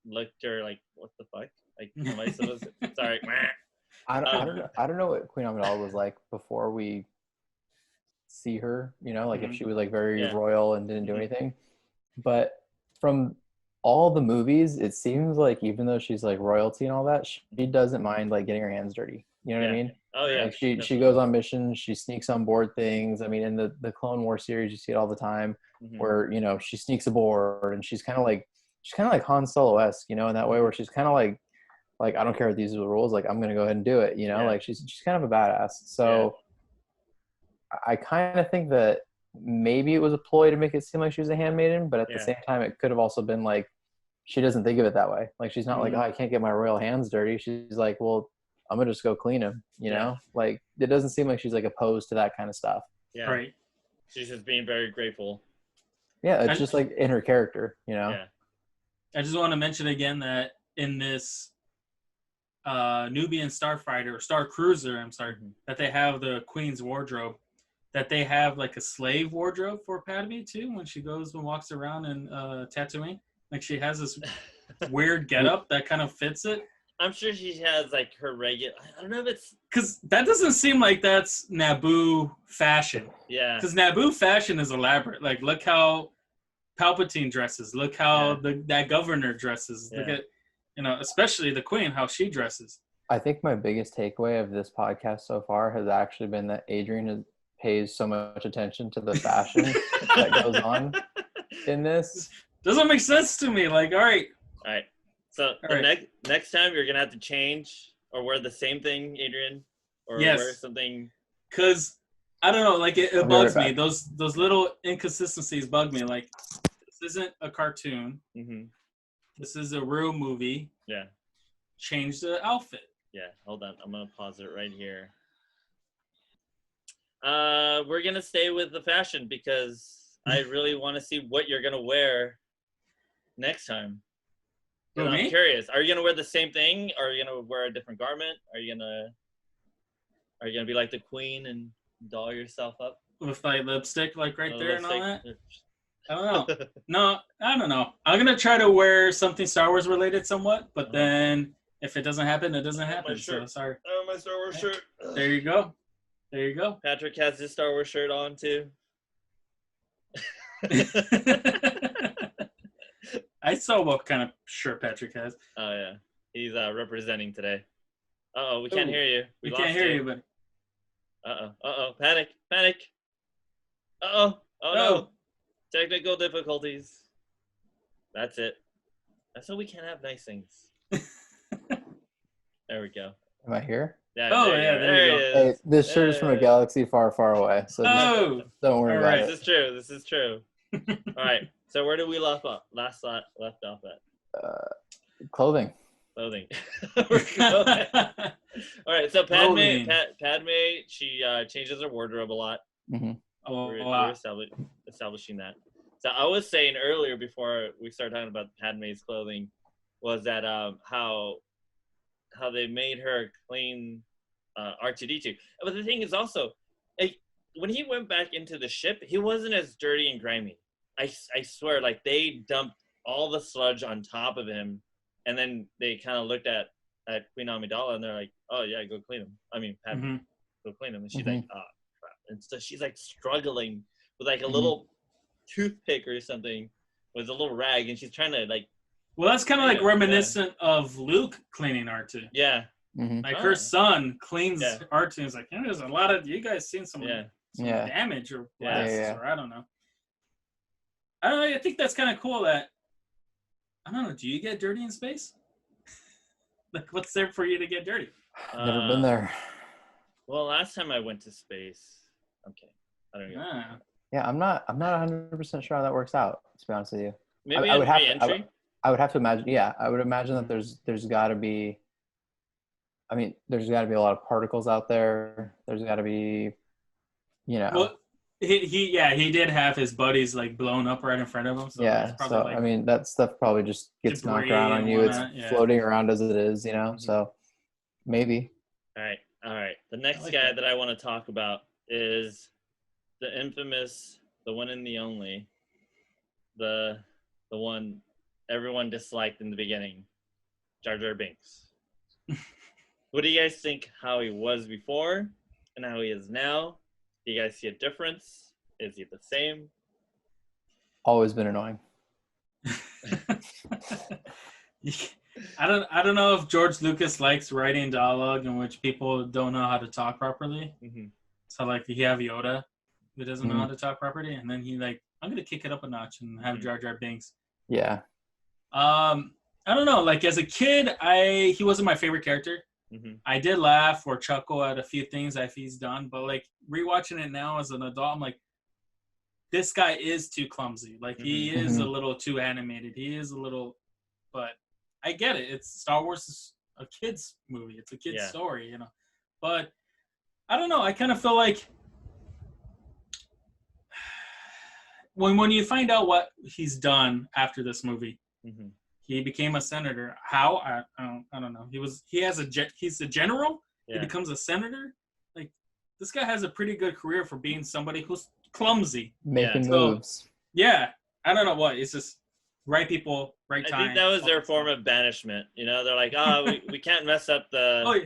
looked at her like, what the fuck? Like, am I supposed to? Sorry. I don't know what Queen Amidala was like before we see her. You know, like if she was like very royal and didn't do anything. But from all the movies, it seems like even though she's like royalty and all that, she doesn't mind like getting her hands dirty. You know what I mean? Oh yeah. Like she goes on missions, she sneaks on board things. I mean, in the Clone War series, you see it all the time, where she sneaks aboard and she's kind of like Han Solo-esque, in that way, where she's kind of like I don't care if these are the rules, like I'm gonna go ahead and do it. Like she's kind of a badass. So I kind of think that maybe it was a ploy to make it seem like she was a handmaiden, but at the same time, it could have also been like she doesn't think of it that way. Like she's not like, oh, I can't get my royal hands dirty. She's like, well, I'm gonna just go clean him. You know, like it doesn't seem like she's like opposed to that kind of stuff. Yeah. Right. She's just being very grateful. Yeah, it's just like in her character, you know. Yeah. I just want to mention again that in this Nubian starfighter or star cruiser, I'm sorry, that they have the Queen's wardrobe, that they have like a slave wardrobe for Padme too when she goes and walks around in Tatooine. Like she has this weird getup that kind of fits it. I'm sure she has like her regular. I don't know if it's because that doesn't seem like that's Naboo fashion. Yeah. Because Naboo fashion is elaborate. Like look how Palpatine dresses. Look how that governor dresses. Look at, you know, especially the Queen, how she dresses. I think my biggest takeaway of this podcast so far has actually been that Adrian pays so much attention to the fashion that goes on in this. Doesn't make sense to me. Like, all right. So next time you're gonna have to change or wear the same thing, Adrian, or wear something. Because I don't know, like it bugs me. Those little inconsistencies bug me. Like this isn't a cartoon. Mm-hmm. This is a real movie. Yeah. Change the outfit. Yeah. Hold on. I'm gonna pause it right here. We're gonna stay with the fashion because I really want to see what you're gonna wear next time. I'm curious. Are you gonna wear the same thing? Or are you gonna wear a different garment? Are you gonna be like the Queen and doll yourself up with like lipstick, like right there and all that? I don't know. No, I don't know. I'm gonna try to wear something Star Wars related, somewhat. But then if it doesn't happen, it doesn't happen. So sorry. Oh, my Star Wars shirt. There you go. There you go. Patrick has his Star Wars shirt on too. I saw what kind of shirt Patrick has. Oh yeah, he's representing today. We can't hear you. We can't hear you, but. Panic! Oh no! Technical difficulties. That's it. That's why we can't have nice things. There we go. Am I here? Yeah. There you go. Hey, this shirt is from a galaxy far, far away, so don't worry about it. This is true. All right. So where did we left off at? Clothing. All right. So Padme, she changes her wardrobe a lot. Mm-hmm. We're establishing that. So I was saying earlier before we started talking about Padme's clothing was that how they made her clean R2-D2. But the thing is also, like, when he went back into the ship, he wasn't as dirty and grimy. I swear, like they dumped all the sludge on top of him, and then they kind of looked at Queen Amidala and they're like, "Oh yeah, go clean him." I mean, Padme, go clean him. And she's like, "Ah, crap." And so she's like struggling with like a little toothpick or something with a little rag, and she's trying to like. Well, that's kind of like reminiscent of Luke cleaning R2. Yeah. Mm-hmm. Like her son cleans R2. It's like, there's a lot of you guys seen some damage or blasts or I don't know. I think that's kind of cool that, I don't know, do you get dirty in space? Like, what's there for you to get dirty? Never been there. Well, last time I went to space, okay, I don't know. Yeah, I'm not 100% sure how that works out, to be honest with you. Maybe I would have to imagine, I would imagine that there's got to be, there's got to be a lot of particles out there. There's got to be, Well, he did have his buddies like blown up right in front of him. So that stuff probably just gets knocked around on you. It's floating around as it is, so maybe. All right. The next guy that I want to talk about is the infamous, the one and the only, the one everyone disliked in the beginning, Jar Binks. What do you guys think how he was before and how he is now? Do you guys see a difference? Is he the same? Always been annoying. I don't know if George Lucas likes writing dialogue in which people don't know how to talk properly. Mm-hmm. So like you have Yoda who doesn't know how to talk properly, and then he like, I'm gonna kick it up a notch and have Jar Binks. Yeah. I don't know. Like as a kid, he wasn't my favorite character. Mm-hmm. I did laugh or chuckle at a few things that he's done, but like rewatching it now as an adult, I'm like, this guy is too clumsy. Like he is a little too animated. He is a little But I get it. It's Star Wars is a kid's movie. It's a kid's story, you know. But I don't know. I kind of feel like when you find out what he's done after this movie, he became a senator. How? I don't know. He's a general. He becomes a senator. Like, this guy has a pretty good career for being somebody who's clumsy, making moves. Yeah, I don't know what. It's just right people, right time. I think that was their form of banishment. You know, they're like, oh, we can't mess up the. Oh,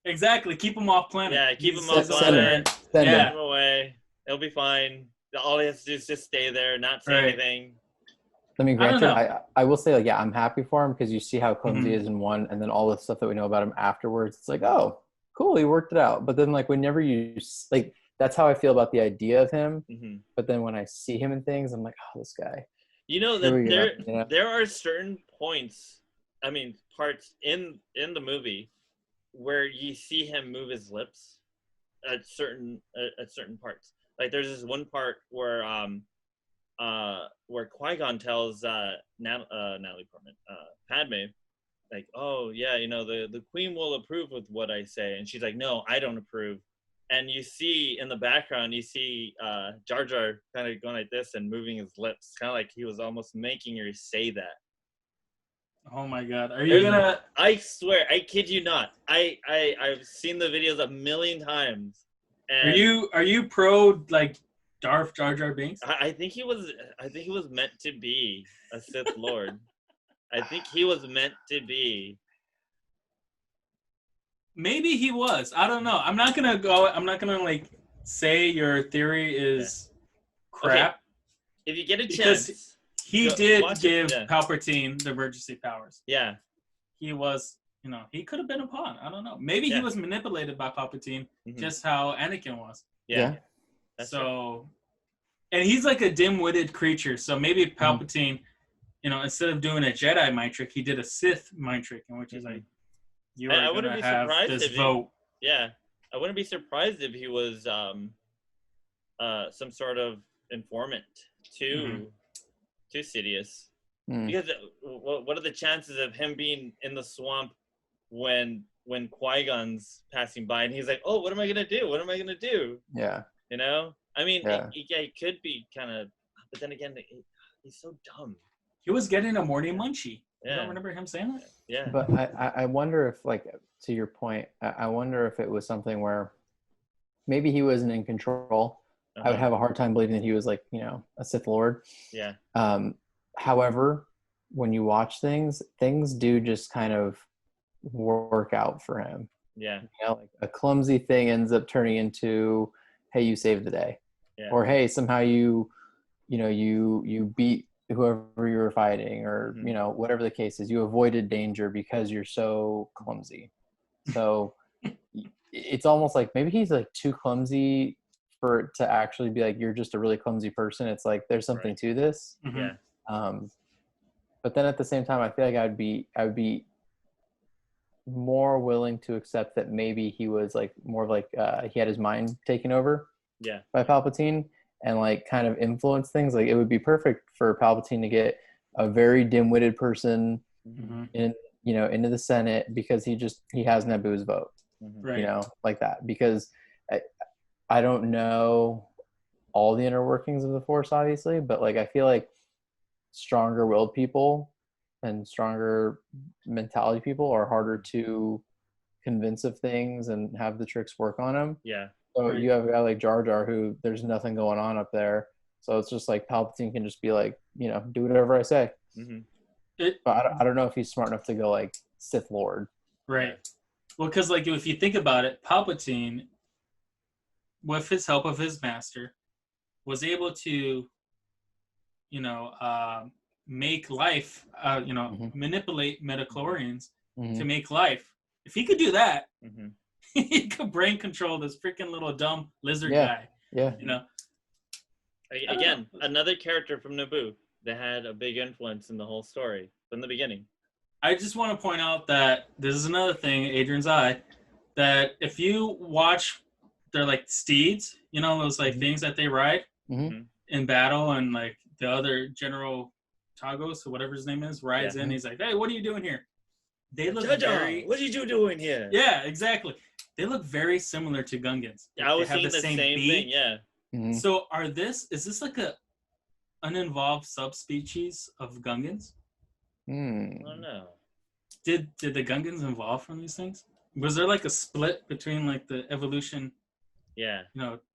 exactly. Keep him off planet. Yeah, keep him off planet. Send him away. He'll be fine. All he has to do is just stay there, not say anything. I mean, granted, I will say, like, yeah, I'm happy for him because you see how clumsy he is in one, and then all the stuff that we know about him afterwards. It's like, oh, cool, he worked it out. But then, like, whenever like, that's how I feel about the idea of him. But then when I see him in things, I'm like, oh, this guy. You know, there are certain points, I mean, parts in the movie where you see him move his lips at certain parts. Like, there's this one part where Qui-gon tells Natalie Portman, Padme, like, oh yeah, you know, the Queen will approve with what I say, and she's like, no, I don't approve. And you see in the background, you see Jar Jar kind of going like this and moving his lips, kind of like he was almost making her say that. Oh my God, are you gonna? I swear, I kid you not. I've seen the videos a million times. And Are you pro like Darth Jar Jar Binks? I think he was meant to be a Sith Lord. I think he was meant to be. Maybe he was. I don't know. I'm not gonna like say your theory is crap. Okay. If you get a chance, he did give Palpatine the emergency powers. Yeah. He was, you know, he could have been a pawn. I don't know. Maybe he was manipulated by Palpatine, just how Anakin was. Yeah. So, and he's like a dim-witted creature. So maybe Palpatine, you know, instead of doing a Jedi mind trick, he did a Sith mind trick, in which is like, you are going to have this vote. I wouldn't be surprised if he was some sort of informant to Sidious. Because what are the chances of him being in the swamp when Qui-Gon's passing by and he's like, oh, what am I going to do? What am I going to do? Yeah. You know? I mean, he could be kind of, but then again, he's so dumb. He was getting a morning munchie. Yeah. You don't remember him saying that? Yeah. But I wonder if, like, to your point, I wonder if it was something where maybe he wasn't in control. I would have a hard time believing that he was, like, you know, a Sith Lord. Yeah. However, when you watch things do just kind of work out for him. Yeah. You know, like a clumsy thing ends up turning into, hey, you saved the day. Yeah. Or, hey, somehow you beat whoever you were fighting, or you know, whatever the case is, you avoided danger because you're so clumsy. So it's almost like maybe he's like too clumsy for it to actually be like, you're just a really clumsy person. It's like there's something to this. Yeah. But then at the same time, I feel like I would be more willing to accept that maybe he was like more of like he had his mind taken over by Palpatine and like kind of influence things. Like, it would be perfect for Palpatine to get a very dim-witted person in, you know, into the Senate because he has Naboo's vote, you know, like that. Because I don't know all the inner workings of the Force, obviously, but like I feel like stronger-willed people and stronger mentality people are harder to convince of things and have the tricks work on them. Yeah. So you have a guy like Jar Jar who there's nothing going on up there. So it's just like Palpatine can just be like, you know, do whatever I say. But I don't know if he's smart enough to go like Sith Lord. Right. Well, because like if you think about it, Palpatine, with his help of his master, was able to, you know, make life, you know, manipulate midichlorians to make life. If he could do that, he could brain control this freaking little dumb lizard guy. Yeah. You know. Again, another character from Naboo that had a big influence in the whole story from the beginning. I just want to point out that this is another thing, Adrian's eye, that if you watch their like steeds, you know, those like things that they ride in battle and like the other general Tagos, or whatever his name is, rides Yeah. in. He's like, "Hey, what are you doing here?" They look Jaja, very. what did you doing here? Yeah, exactly. They look very similar to Gungans. I was they have thinking the same beak. thing. Yeah. Mhm. So is this like a uninvolved subspecies of Gungans? I don't know. Did the Gungans evolve from these things? Was there like a split between like the evolution, Yeah.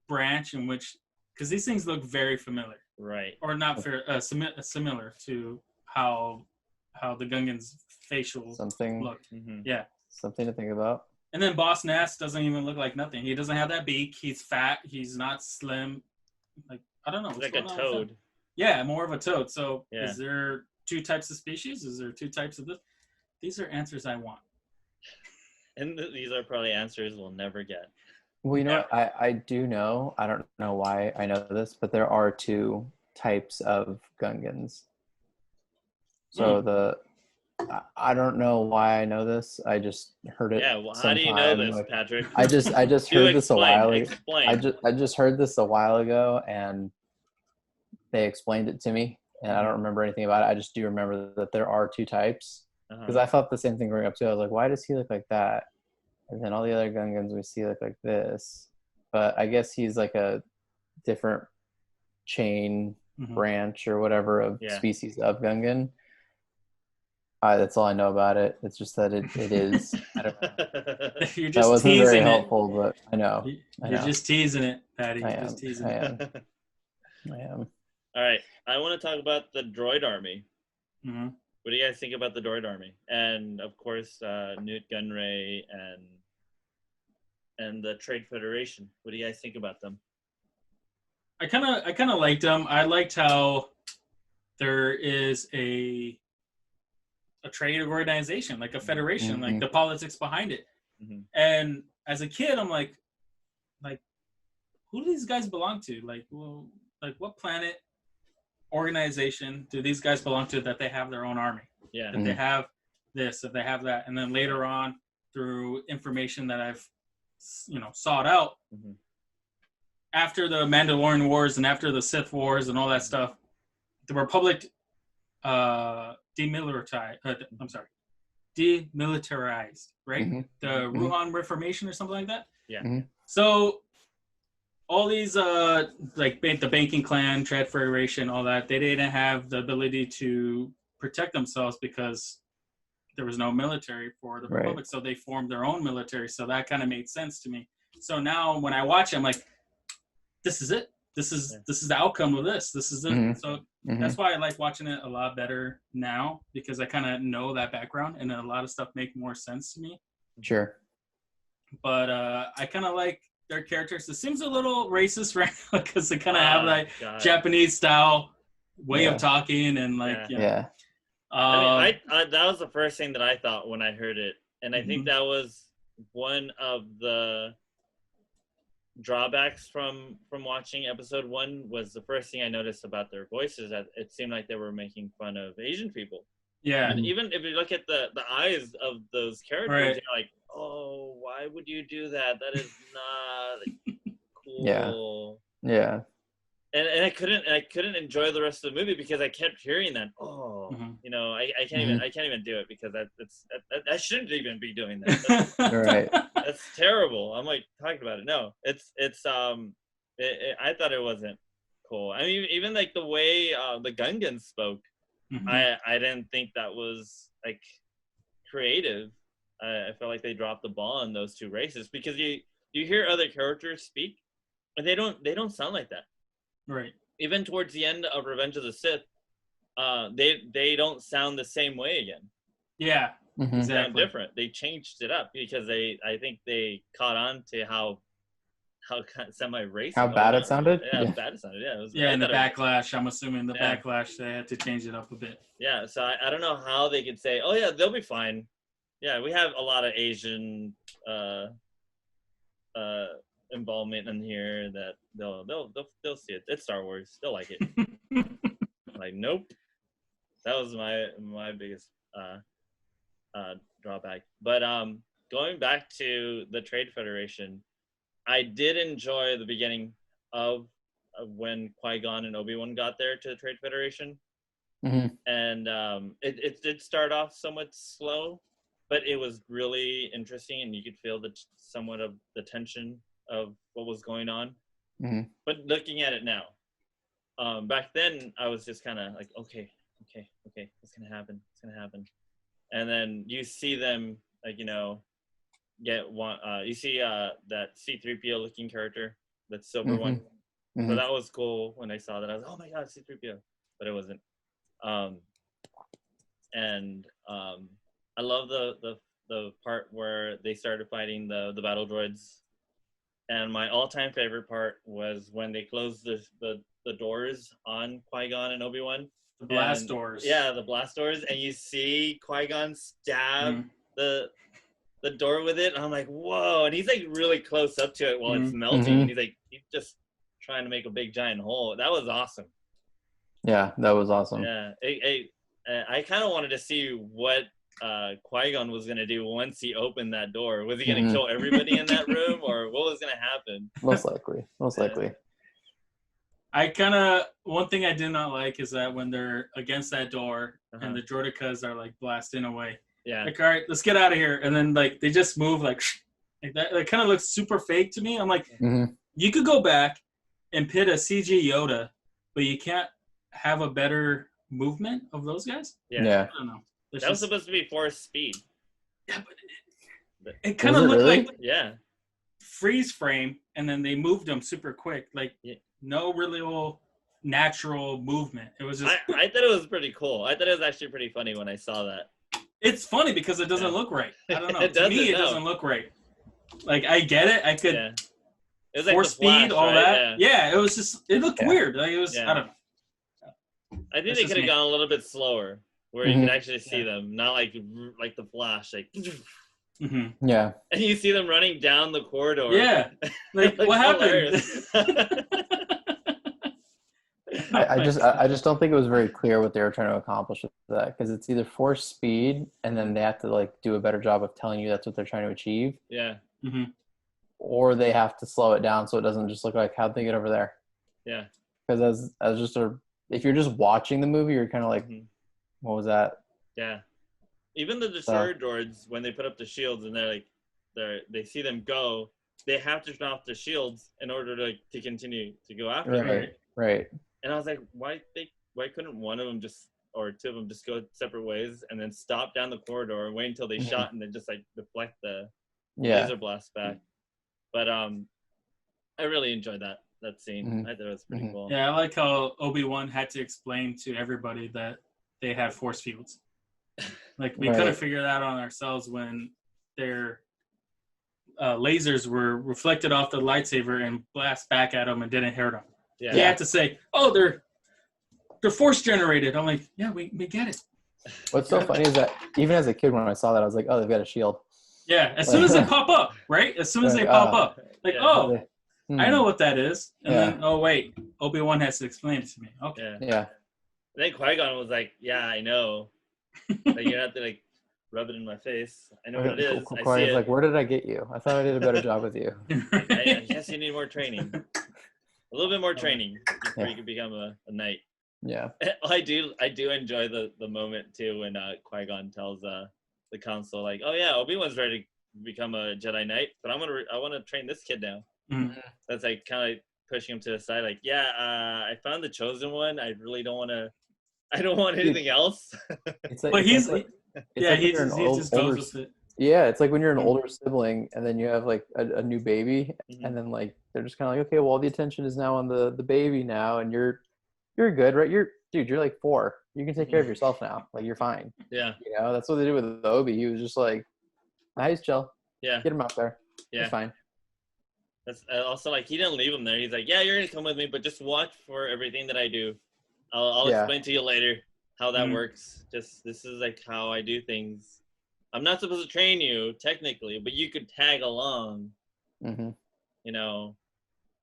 branch in which, because these things look very familiar, Right. or not similar to how the Gungans' facial Something look. Mm-hmm. Yeah. something to think about. And then Boss Nass doesn't even look like nothing. He doesn't have that beak. He's fat. He's not slim. Like, I don't know. What's Like a going on with him. toad. Yeah, more of a toad. So Yeah. is there two types of species? Is there two types of this? These are answers I want. And these are probably answers we'll never get. Well, you know what? I do know. I don't know why I know this, but there are two types of Gungans. So I don't know why I know this. I just heard it. Yeah. Well, how do you know sometime, this, like, Patrick? I just Do heard this a while ago. Explain. I just heard this a while ago, and they explained it to me, and I don't remember anything about it. I just do remember that there are two types, because I thought the same thing growing up too. I was like, why does he look like that? And then all the other Gungans we see look like this. But I guess he's like a different chain branch or whatever of species of Gungan. That's all I know about it. It's just that it is. I don't know. You're just That wasn't teasing very it. helpful, but I know. You're just teasing it, Patty. I You're am. just teasing I it. am. All right. I want to talk about the Droid Army. Mm-hmm. What do you guys think about the Droid Army? And of course, Newt Gunray and the Trade Federation. What do you guys think about them? I kind of liked them. I liked how there is a trade organization, like a federation, like the politics behind it. Mm-hmm. And as a kid, I'm like, who do these guys belong to? Like, well, like what planet organization do these guys belong to that they have their own army? Yeah. That they have this, that they have that, and then later on, through information that I've sought out, after the Mandalorian Wars and after the Sith Wars and all that stuff, the Republic demilitarized, right? The Ruhan Reformation or something like that. Yeah. So all these like the Banking Clan, Trade Federation, all that, they didn't have the ability to protect themselves because there was no military for the Republic, so they formed their own military. So that kind of made sense to me. So now when I watch it, I'm like, this is it. This is the outcome of this. This is it. So that's why I like watching it a lot better now, because I kind of know that background and a lot of stuff make more sense to me. Sure. But I kind of like their characters. It seems a little racist right now because they kind of have like Japanese style way of talking and like I mean, that was the first thing that I thought when I heard it, and I think that was one of the drawbacks from watching episode 1 was the first thing I noticed about their voices, that it seemed like they were making fun of Asian people. Yeah. And even if you look at the eyes of those characters, you're like, oh, why would you do that? That is not cool. Yeah. And I couldn't enjoy the rest of the movie because I kept hearing that. Oh, I can't even do it because I shouldn't even be doing that. Right. That's terrible. I'm like talking about it. No, I thought it wasn't cool. I mean, even like the way the Gungans spoke, I didn't think that was like creative. I felt like they dropped the ball on those two races because you hear other characters speak, and they don't sound like that. Right. Even towards the end of Revenge of the Sith, they don't sound the same way again. Yeah. Mm-hmm. They sound different. They changed it up because I think they caught on to how semi-racist. How bad it sounded? Yeah, bad it sounded. Yeah. And the backlash. I'm assuming the backlash, they had to change it up a bit. Yeah, so I don't know how they could say, oh yeah, they'll be fine. Yeah, we have a lot of Asian involvement in here that they'll see it. It's Star Wars. They'll like it. Like, nope. That was my biggest drawback. But going back to the Trade Federation, I did enjoy the beginning of when Qui-Gon and Obi-Wan got there to the Trade Federation. And it did start off somewhat slow, but it was really interesting, and you could feel somewhat of the tension of what was going on. But looking at it now, back then I was just kind of like, okay, what's gonna happen? And then you see them, like, get one. You see that C-3PO looking character, that silver one. So that was cool when I saw that. I was like, oh my god, C-3PO, but it wasn't. And I love the part where they started fighting the battle droids. And my all-time favorite part was when they closed the doors on Qui-Gon and Obi-Wan. The blast doors. Yeah, the blast doors, and you see Qui-Gon stab the door with it. And I'm like, whoa! And he's like really close up to it while it's melting. And he's just trying to make a big giant hole. That was awesome. Yeah, that was awesome. Yeah, I kind of wanted to see what Qui-Gon was going to do once he opened that door. Was he going to kill everybody in that room, or what was going to happen? Most likely. One thing I did not like is that when they're against that door and the droidicas are like blasting away. Yeah. Like, all right, let's get out of here. And then like they just move like that. It kind of looks super fake to me. I'm like, you could go back and pit a CG Yoda, but you can't have a better movement of those guys. Yeah. I don't know. That was supposed to be force speed. Yeah, but it kind of looked like freeze frame, and then they moved them super quick. Like no really natural movement. It was just. I thought it was pretty cool. I thought it was actually pretty funny when I saw that. It's funny because it doesn't look right. I don't know. To me, it doesn't look right. Like I get it. I could. It was like force speed, all that. Yeah, it was just. It looked weird. Like it was. I don't know. I think they could have gone a little bit slower, where you could actually see them, not like the Flash, like. Yeah. And you see them running down the corridor. Yeah. Like what happened? I just don't think it was very clear what they were trying to accomplish with that, because it's either force speed and then they have to like do a better job of telling you that's what they're trying to achieve. Yeah. Or they have to slow it down so it doesn't just look like how'd they get over there. Yeah. Because as just if you're just watching the movie, you're kind of like, what was that? Yeah. Even the destroyer droids, when they put up the shields and they see them go, they have to turn off the shields in order to continue to go after them. Right. And I was like, why couldn't one of them or two of them just go separate ways and then stop down the corridor and wait until they shot and then just like deflect the laser blast back? But I really enjoyed that scene. I thought it was pretty cool. Yeah, I like how Obi-Wan had to explain to everybody that they had force fields. Like we couldn't figure that out on ourselves when their lasers were reflected off the lightsaber and blast back at them and didn't hurt them. Yeah. He had to say, "Oh, they're force generated." I'm like, "Yeah, we get it." What's so funny is that even as a kid, when I saw that, I was like, "Oh, they've got a shield." Yeah, as soon as they pop up, right? As soon as they pop up, like, "Oh, I know what that is," and then, "Oh, wait, Obi-Wan has to explain it to me." Okay. Yeah. And then Qui-Gon was like, "Yeah, I know. Like you have to like rub it in my face. I know what it is. I see it." Like, where did I get you? I thought I did a better job with you. I guess you need more training. A little bit more training before you can become a knight. Yeah. I do enjoy the moment too when Qui-Gon tells the council like, "Oh yeah, Obi-Wan's ready to become a Jedi Knight, but I want to train this kid now." That's like kind of pushing him to the side, like, "Yeah, I found the chosen one. I really don't want to. I don't want anything else." It's like, but he just goes with it. Yeah, it's like when you're an older sibling and then you have like a new baby, and then like they're just kind of like, okay, well, the attention is now on the baby now, and you're good, right? You're like 4. You can take care of yourself now. Like you're fine. Yeah. You know, that's what they did with Obi. He was just like, "Nice, chill. Yeah. Get him out there. Yeah. It's fine." That's also like he didn't leave him there. He's like, "Yeah, you're gonna come with me, but just watch for everything that I do. I'll explain to you later how that works. Just this is like how I do things. I'm not supposed to train you technically, but you could tag along. You know,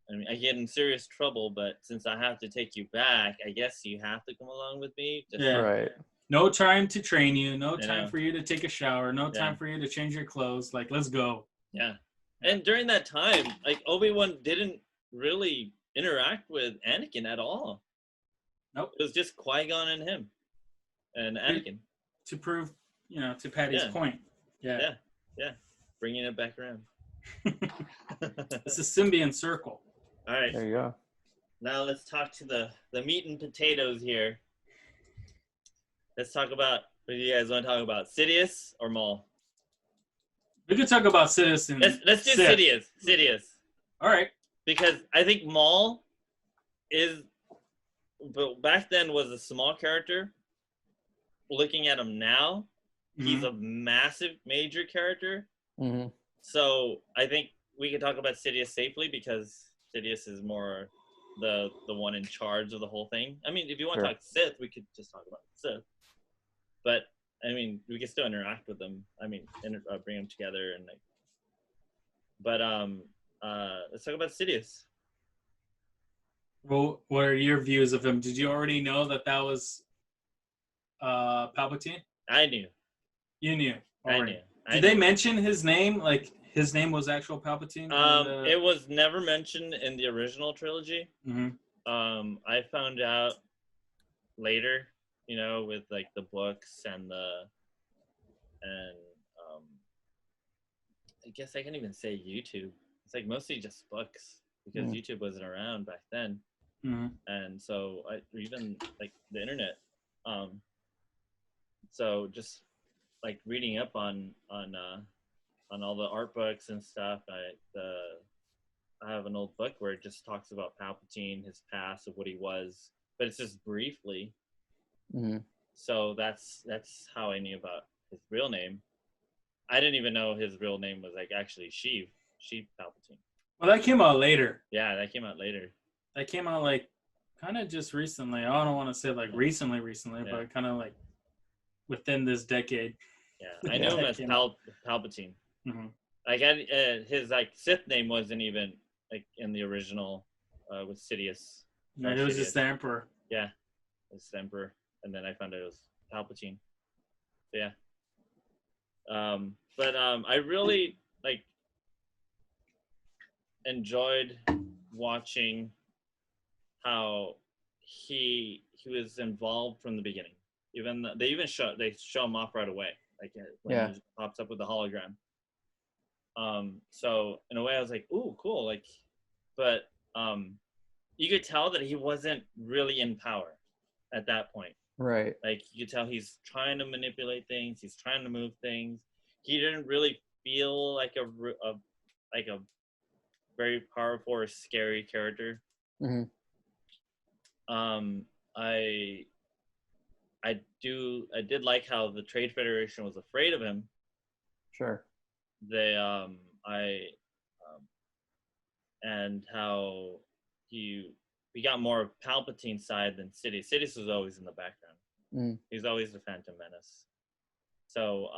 I mean, I get in serious trouble, but since I have to take you back, I guess you have to come along with me." Right. No time to train you. No time for you to take a shower. No time for you to change your clothes. Like, let's go. Yeah. And during that time, like Obi-Wan didn't really interact with Anakin at all. Nope. It was just Qui-Gon and him. and Anakin. To prove, to Patty's Yeah. point. Yeah. Yeah. Bringing it back around. It's a symbiont circle. All right. There you go. Now let's talk to the meat and potatoes here. Let's talk about, what do you guys want to talk about? Sidious or Maul? We could talk about Sidious and Let's do Sith. Sidious. All right. Because I think Maul is, but back then was a small character. Looking at him now, he's a massive, major character. Mm-hmm. So I think we can talk about Sidious safely because Sidious is more the one in charge of the whole thing. I mean, if you want to talk Sith, we could just talk about Sith. But I mean, we can still interact with them. I mean, bring them together and like. But let's talk about Sidious. Well, what are your views of him? Did you already know that was Palpatine? I knew. You knew. I knew. Did they mention his name? Like his name was actual Palpatine? It was never mentioned in the original trilogy. Mm-hmm. I found out later, with like the books and I guess I can't even say YouTube. It's like mostly just books because YouTube wasn't around back then. Mm-hmm. And so even like the internet. So just like reading up on all the art books and stuff. I have an old book where it just talks about Palpatine, his past, of what he was, but it's just briefly. Mm-hmm. So that's how I knew about his real name. I didn't even know his real name was like actually Sheev Palpatine. Well, that came out later. Yeah, that came out later. That came out like kind of just recently. I don't want to say like recently, but kind of like within this decade. Yeah, I knew him as Palpatine. Mm-hmm. Like his like Sith name wasn't even like in the original with Sidious. No, it was just the Emperor. Yeah, it's the Emperor, and then I found out it was Palpatine. So, yeah. But I really like enjoyed watching how he was involved from the beginning. They show him off right away, like when he pops up with the hologram. So in a way, I was like, "Ooh, cool!" Like, but you could tell that he wasn't really in power at that point. Right. Like you could tell he's trying to manipulate things. He's trying to move things. He didn't really feel like a very powerful or scary character. Mm-hmm. I did like how the Trade Federation was afraid of him. Sure. They and how we got more of Palpatine's side than Sidious. Sidious was always in the background. Mm. He's always the Phantom Menace. So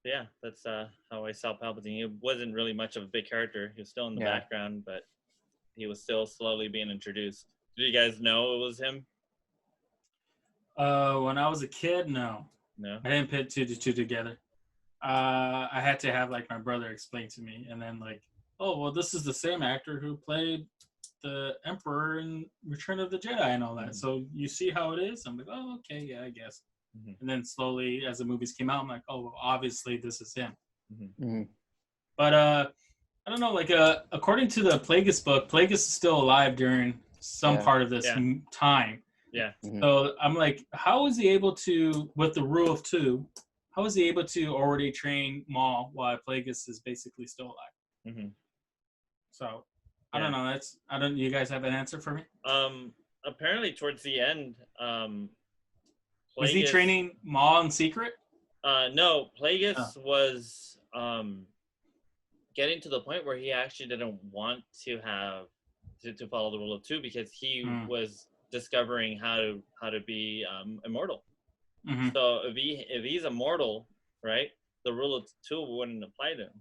yeah, that's how I saw Palpatine. He wasn't really much of a big character. He was still in the background, but he was still slowly being introduced. Did you guys know it was him? When I was a kid, no. I didn't put two to two together. I had to have like my brother explain to me, and then like, oh well, this is the same actor who played the Emperor in Return of the Jedi and all that. Mm-hmm. So you see how it is? I'm like, oh okay, yeah, I guess. Mm-hmm. And then slowly, as the movies came out, I'm like, oh well, obviously this is him. Mm-hmm. Mm-hmm. But I don't know. Like according to the Plagueis book, Plagueis is still alive during some part of this time. Yeah. Mm-hmm. So I'm like, how is he able to, with the rule of two, how is he able to already train Maul while Plagueis is basically still alive? Mm-hmm. So I don't know. You guys have an answer for me? Apparently towards the end, was he training Maul in secret? No, Plagueis was getting to the point where he actually didn't want to have to follow the rule of two because he was discovering how to be immortal. Mm-hmm. So if he's immortal, right, the rule of two wouldn't apply to him.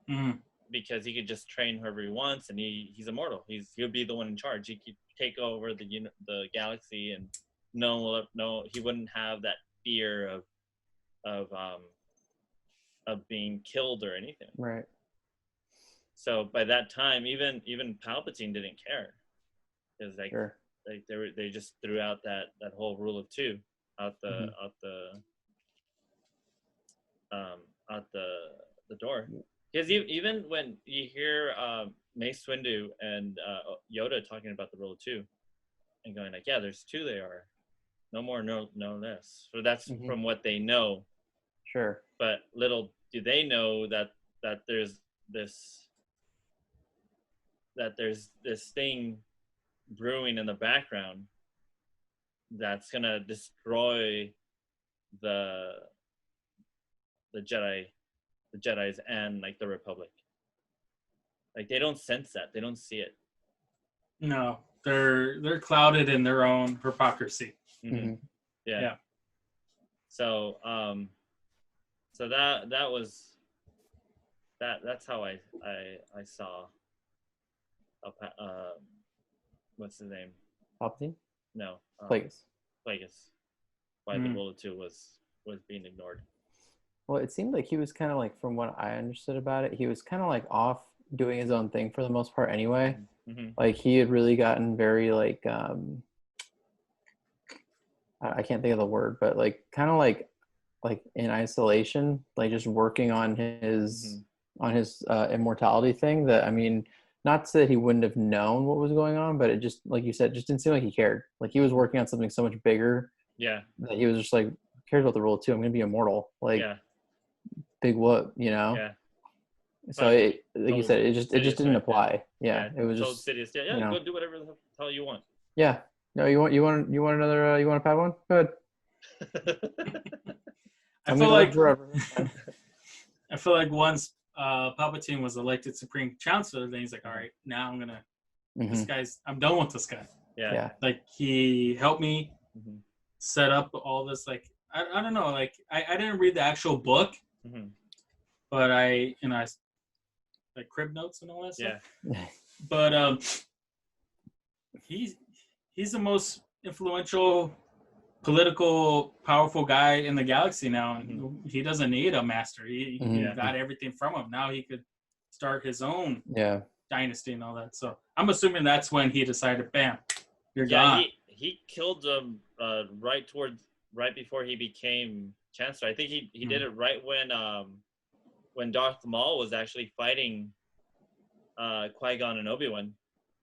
Mm-hmm. Because he could just train whoever he wants, and he's immortal. He'll be the one in charge. He could take over the galaxy, and he wouldn't have that fear of being killed or anything. Right. So by that time, even Palpatine didn't care, because they just threw out that whole rule of two. out the door. Because even when you hear Mace Windu and Yoda talking about the rule of two, and going like, yeah, there's two they are, no more, no less. So that's from what they know. Sure. But little do they know that there's this thing brewing in the background that's gonna destroy the Jedis and like the Republic. Like they don't sense that, they don't see it. No, they're clouded in their own hypocrisy. Yeah. So so that's how I saw what's his name? Palpatine? No. Plagueis. Why the rule of two was being ignored. Well, it seemed like he was kind of like, from what I understood about it, he was kind of like off doing his own thing for the most part anyway. Like he had really gotten very like I can't think of the word, but like kind of like in isolation, like just working on his immortality thing. That, I mean, not to say that he wouldn't have known what was going on, but it just, like you said, just didn't seem like he cared. Like he was working on something so much bigger. Yeah. That he was just like, who cares about the rule of two? I'm gonna be immortal. Like, big whoop, you know? Yeah. So it, like you said, it just didn't apply. Yeah. It was just Sidious. Yeah, you know, go do whatever the hell you want. Yeah. No, you want another you want a Padawan? Good. I feel like once Palpatine was elected Supreme Chancellor, then he's like, all right, now I'm gonna I'm done with this guy. Yeah. Like he helped me set up all this, like I don't know, like I didn't read the actual book, but I like crib notes and all that stuff. Yeah. But he's the most influential, political, powerful guy in the galaxy now, and he doesn't need a master. He got everything from him. Now he could start his own dynasty and all that. So I'm assuming that's when he decided, bam, you're gone. He killed him right before he became Chancellor. I think he did it right when Darth Maul was actually fighting Qui-gon and Obi-Wan.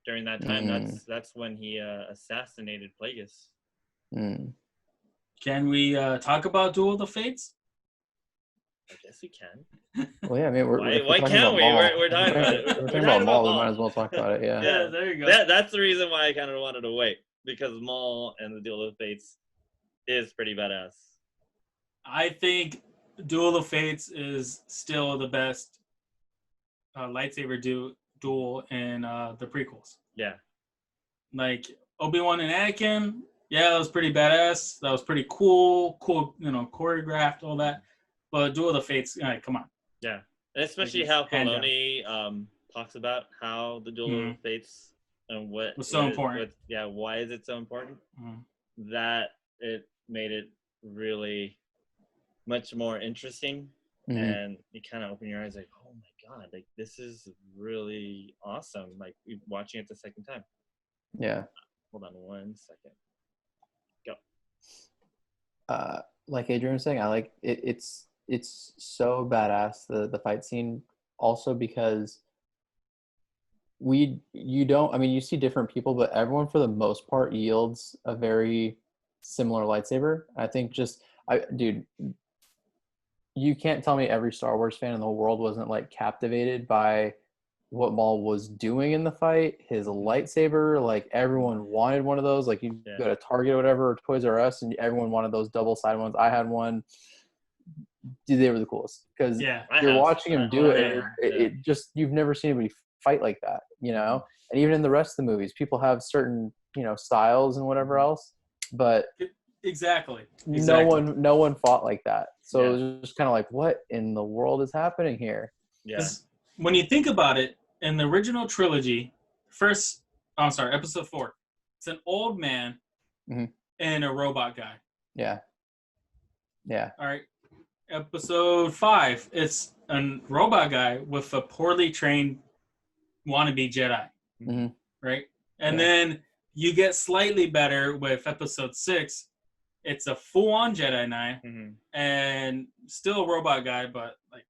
During that time, that's when he assassinated Plagueis. Can we talk about Duel the Fates? I guess we can. Well, yeah, I mean, why can't we? We're talking about it. We're talking about Maul. We might as well talk about it. Yeah. Yeah, there you go. That's the reason why I kind of wanted to wait, because Maul and the Duel of the Fates is pretty badass. I think Duel of the Fates is still the best lightsaber duel in the prequels. Yeah. Like Obi-Wan and Anakin, yeah, that was pretty badass. That was pretty cool, choreographed, all that. But Duel of the Fates, come on. Yeah. And especially how Filoni talks about how the Duel of the Fates and what was so important. Why is it so important? That it made it really much more interesting. And you kind of open your eyes like, oh my god, like this is really awesome. Like watching it the second time. Yeah. Hold on 1 second. Go. Like Adrian was saying, I like it. It's so badass, the fight scene. Also because you see different people, but everyone for the most part yields a very similar lightsaber. I think you can't tell me every Star Wars fan in the whole world wasn't like captivated by what Maul was doing in the fight. His lightsaber, like everyone wanted one of those. Like you go to Target or whatever, or Toys R Us, and everyone wanted those double-sided ones. I had one. Dude, they were the coolest because you're watching him do it. It just, you've never seen anybody fight like that, you know. And even in the rest of the movies, people have certain styles and whatever else, but exactly. No one fought like that. So it was just kind of like, what in the world is happening here? Yeah. When you think about it, in the original trilogy, episode 4, it's an old man and a robot guy. Yeah. Yeah. All right. Episode 5, it's a robot guy with a poorly trained wannabe Jedi. Right? And then you get slightly better with episode 6, it's a full-on Jedi Knight, Mhm. and still a robot guy, but like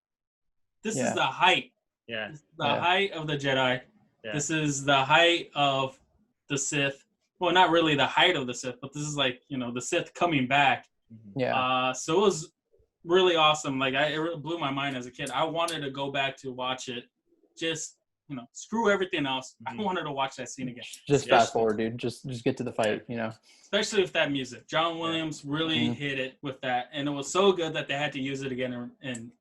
this is the height. Yeah. This is the height of the Jedi. Yeah. This is the height of the Sith. Well, not really the height of the Sith, but this is like, the Sith coming back. Mhm. Yeah. So it was really awesome. Like it really blew my mind as a kid. I wanted to go back to watch it. Just, screw everything else. Mhm. I wanted to watch that scene again. Just fast forward, dude. Just get to the fight, Especially with that music. John Williams really hit it with that. And it was so good that they had to use it again in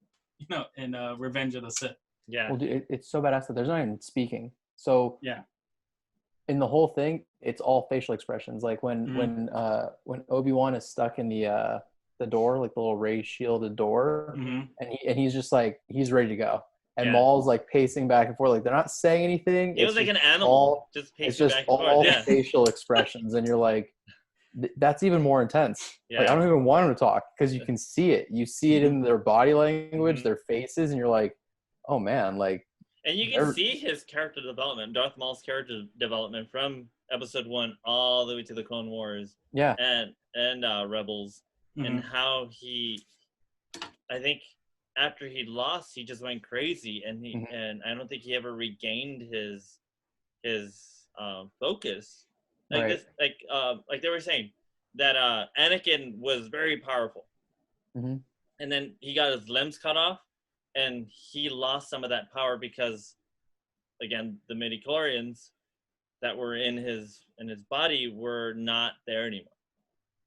Revenge of the Sith. Yeah. Well, dude, it's so badass that there's not even speaking. So yeah, in the whole thing, it's all facial expressions. Like when Obi-Wan is stuck in the door, like the little ray shielded door, and he's just like he's ready to go. And Maul's like pacing back and forth, like they're not saying anything. It was like an animal, just pacing back and forth. It's just all facial expressions, and you're like, that's even more intense. Yeah. Like I don't even want him to talk because you can see it. You see it in their body language, their faces, and you're like, oh man, like. And you can see his character development, Darth Maul's character development from Episode 1 all the way to the Clone Wars. Yeah. And Rebels, and how I think. After he lost, he just went crazy, and and I don't think he ever regained his focus. Like like they were saying that Anakin was very powerful, and then he got his limbs cut off, and he lost some of that power because, again, the midichlorians that were in his body were not there anymore.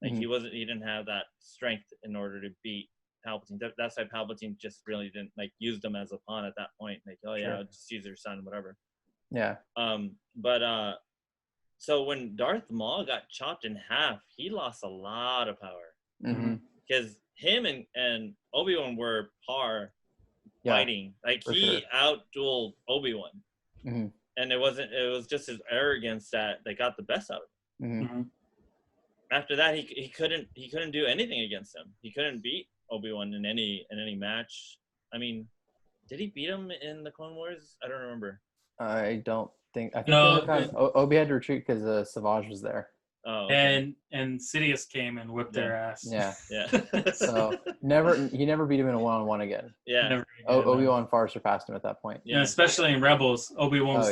Like he didn't have that strength in order to beat Palpatine. That's why Palpatine just really didn't use them as a pawn at that point. Like, oh yeah, just use your son, whatever. Yeah. So when Darth Maul got chopped in half, he lost a lot of power because him and Obi-Wan were par fighting. Like he out-dueled Obi-Wan, and it was just his arrogance that got the best out of him. After that, he couldn't do anything against him. He couldn't beat Obi-Wan in any match. I mean, did he beat him in the Clone Wars? I don't remember. I think Obi had to retreat because Savage was there. Oh, okay. And Sidious came and whipped their ass. Yeah. So he never beat him in a one-on-one again. Yeah. Obi-Wan far surpassed him at that point. Yeah, and especially in Rebels, Obi-Wan was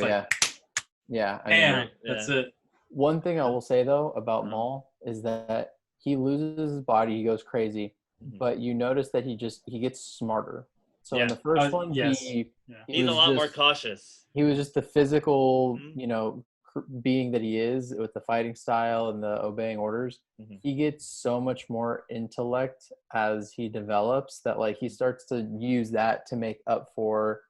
that's it. One thing I will say though about Maul is that he loses his body, he goes crazy. But you notice that he gets smarter. So in the first one, he's a lot more cautious. He was just the physical, being that he is with the fighting style and the obeying orders. He gets so much more intellect as he develops that he starts to use that to make up for,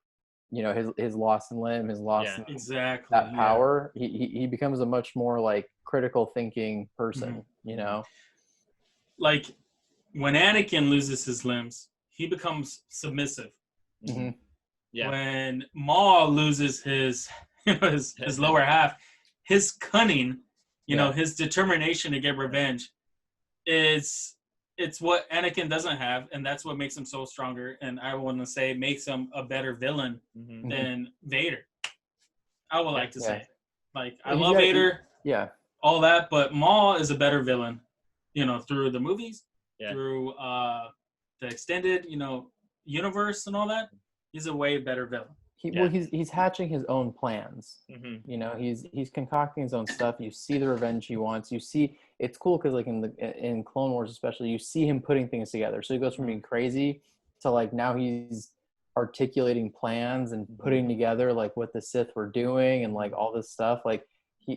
his loss in limb, his loss in that power. He becomes a much more critical thinking person, Like when Anakin loses his limbs, he becomes submissive. Yeah. When Maul loses his lower half, his cunning, his determination to get revenge, it's what Anakin doesn't have, and that's what makes him so stronger. And I want to say makes him a better villain than Vader. I would like to say, I love Vader, all that, but Maul is a better villain, through the movies. Through the extended, universe and all that, he's a way better villain. He's hatching his own plans. He's concocting his own stuff. You see the revenge he wants. You see it's cool because in Clone Wars especially, you see him putting things together. So he goes from being crazy to now he's articulating plans and putting together what the Sith were doing and all this stuff.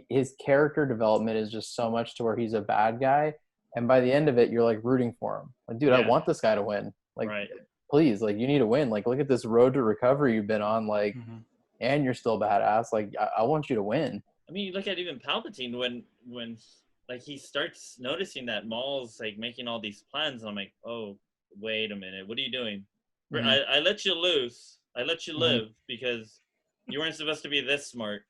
His character development is just so much to where he's a bad guy. And by the end of it, you're rooting for him. Dude, I want this guy to win. Please, you need to win. Look at this road to recovery you've been on. And you're still badass. I want you to win. I mean, you look at even Palpatine when he starts noticing that Maul's making all these plans. And I'm like, oh, wait a minute, what are you doing? I let you loose. I let you live because you weren't supposed to be this smart.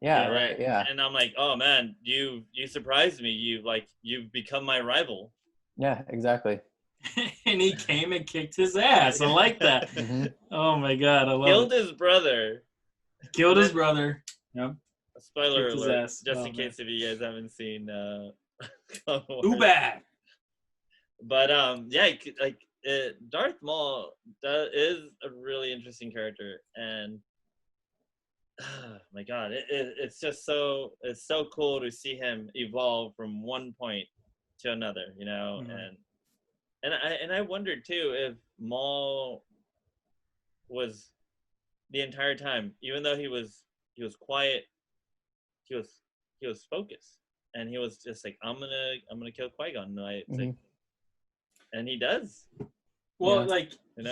Yeah, right. Yeah. And I'm like, oh man, you surprised me. You've become my rival. Yeah, exactly. And he came and kicked his ass. I like that. Oh my god, I love Killed his brother. Killed his brother. Yep. Spoiler alert, just in case if you guys haven't seen Too bad. But yeah, Darth Maul is a really interesting character, and oh my God, it's just it's so cool to see him evolve from one point to another, you know, and I wondered too if Maul was the entire time, even though he was quiet, he was focused, and he was just like, I'm gonna kill Qui-Gon. It's like, and he does. Well, Yeah. like You know?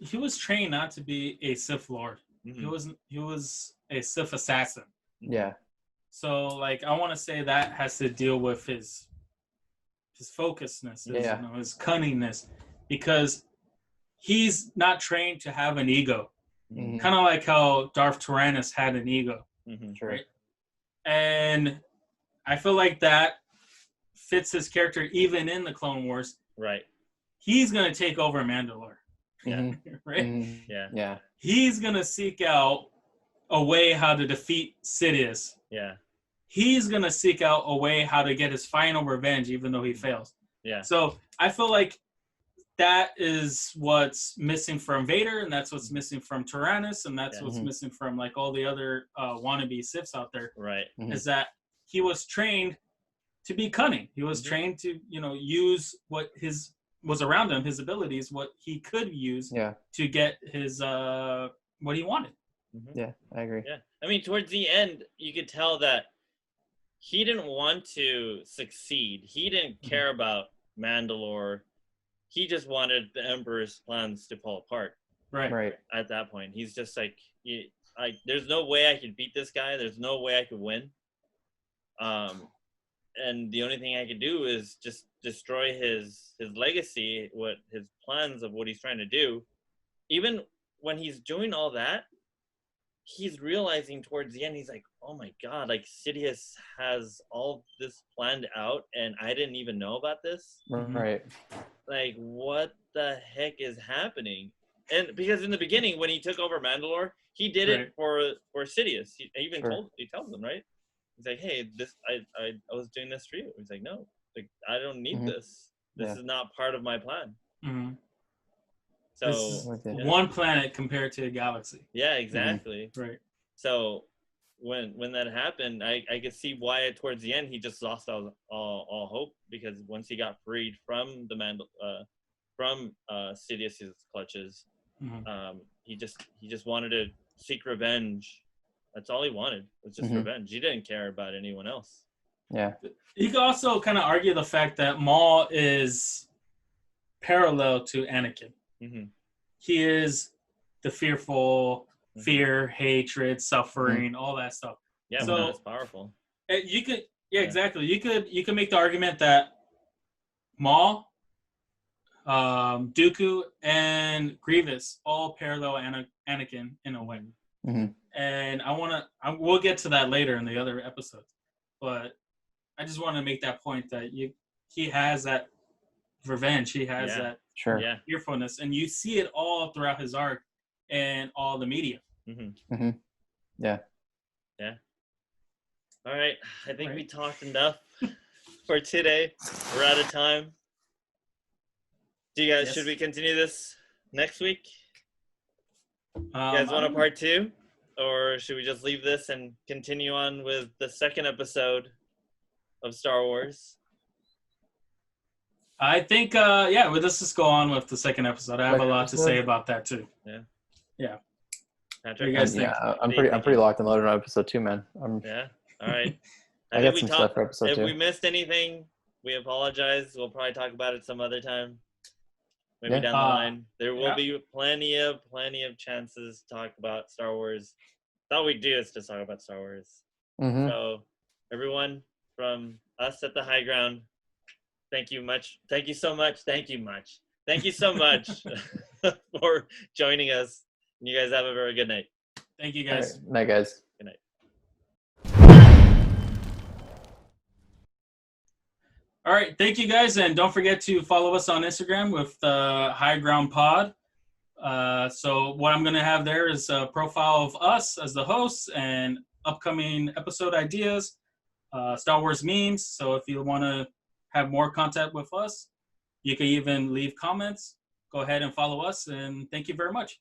he was trained not to be a Sith Lord. Mhm. He was a Sith assassin. Yeah. So like I want to say that has to deal with his focusedness, his cunningness, because he's not trained to have an ego. Mhm. Kind of like how Darth Tyrannus had an ego. Sure. Right? And I feel like that fits his character even in the Clone Wars. Right. He's gonna take over Mandalore. Yeah. Right? Mhm. Yeah. Yeah. He's gonna seek out a way how to defeat Sidious. Yeah. He's gonna seek out a way how to get his final revenge, even though he fails. Yeah. So I feel like that is what's missing from Vader, and that's what's missing from Tyrannus, and that's what's missing from like all the other wannabe Siths out there. Right. Is that he was trained to be cunning. He was trained to, use what was around him, his abilities, what he could use to get his what he wanted. Yeah, I agree. Yeah. I mean, towards the end, you could tell that he didn't want to succeed. He didn't care about Mandalore. He just wanted the Emperor's plans to fall apart. Right. At that point, he's just like, there's no way I could beat this guy. There's no way I could win. And the only thing I could do is just destroy his legacy, what his plans of what he's trying to do. Even when he's doing all that, he's realizing towards the end, he's like, oh my God, like Sidious has all this planned out and I didn't even know about this. Right. Like, what the heck is happening? And because in the beginning, when he took over Mandalore, he did it for Sidious. He even tells them, right? He's like, hey, I was doing this for you. He's like, no, like I don't need this. This is not part of my plan. So this is one planet compared to a galaxy. Yeah, exactly. Right. So when that happened, I could see why towards the end he just lost all hope, because once he got freed from from Sidious's clutches, he just wanted to seek revenge. That's all he wanted, was just revenge. He didn't care about anyone else. Yeah. You could also kind of argue the fact that Maul is parallel to Anakin. He is the fearful, fear, hatred, suffering, all that stuff. Yeah, so that's powerful. You could, exactly. You could make the argument that Maul, Dooku, and Grievous all parallel Anakin in a way. And we'll get to that later in the other episodes, but I just want to make that point that he has that revenge, he has that fearfulness, and you see it all throughout his arc and all the media. Yeah. All right, I think we talked enough for today. We're out of time. Do you guys should we continue this next week? You guys want a part 2? Or should we just leave this and continue on with the second episode of Star Wars? I think, let's just go on with the second episode. I have a lot to say about that too. Yeah. Patrick, what do you guys think? I'm pretty locked and loaded on episode 2, man. Yeah. All right. I got some stuff for episode 2. If we missed anything, we apologize. We'll probably talk about it some other time. Maybe down the line. There will be plenty of chances to talk about Star Wars. All we do is just talk about Star Wars. So, everyone from us at the Highground, thank you so much for joining us. And you guys have a very good night. Thank you, guys. Right. Night, guys. Good night. All right, thank you guys, and don't forget to follow us on Instagram with Highground Pod. So what I'm going to have there is a profile of us as the hosts and upcoming episode ideas, Star Wars memes. So if you want to have more contact with us, You can even leave comments. Go ahead and follow us, and thank you very much.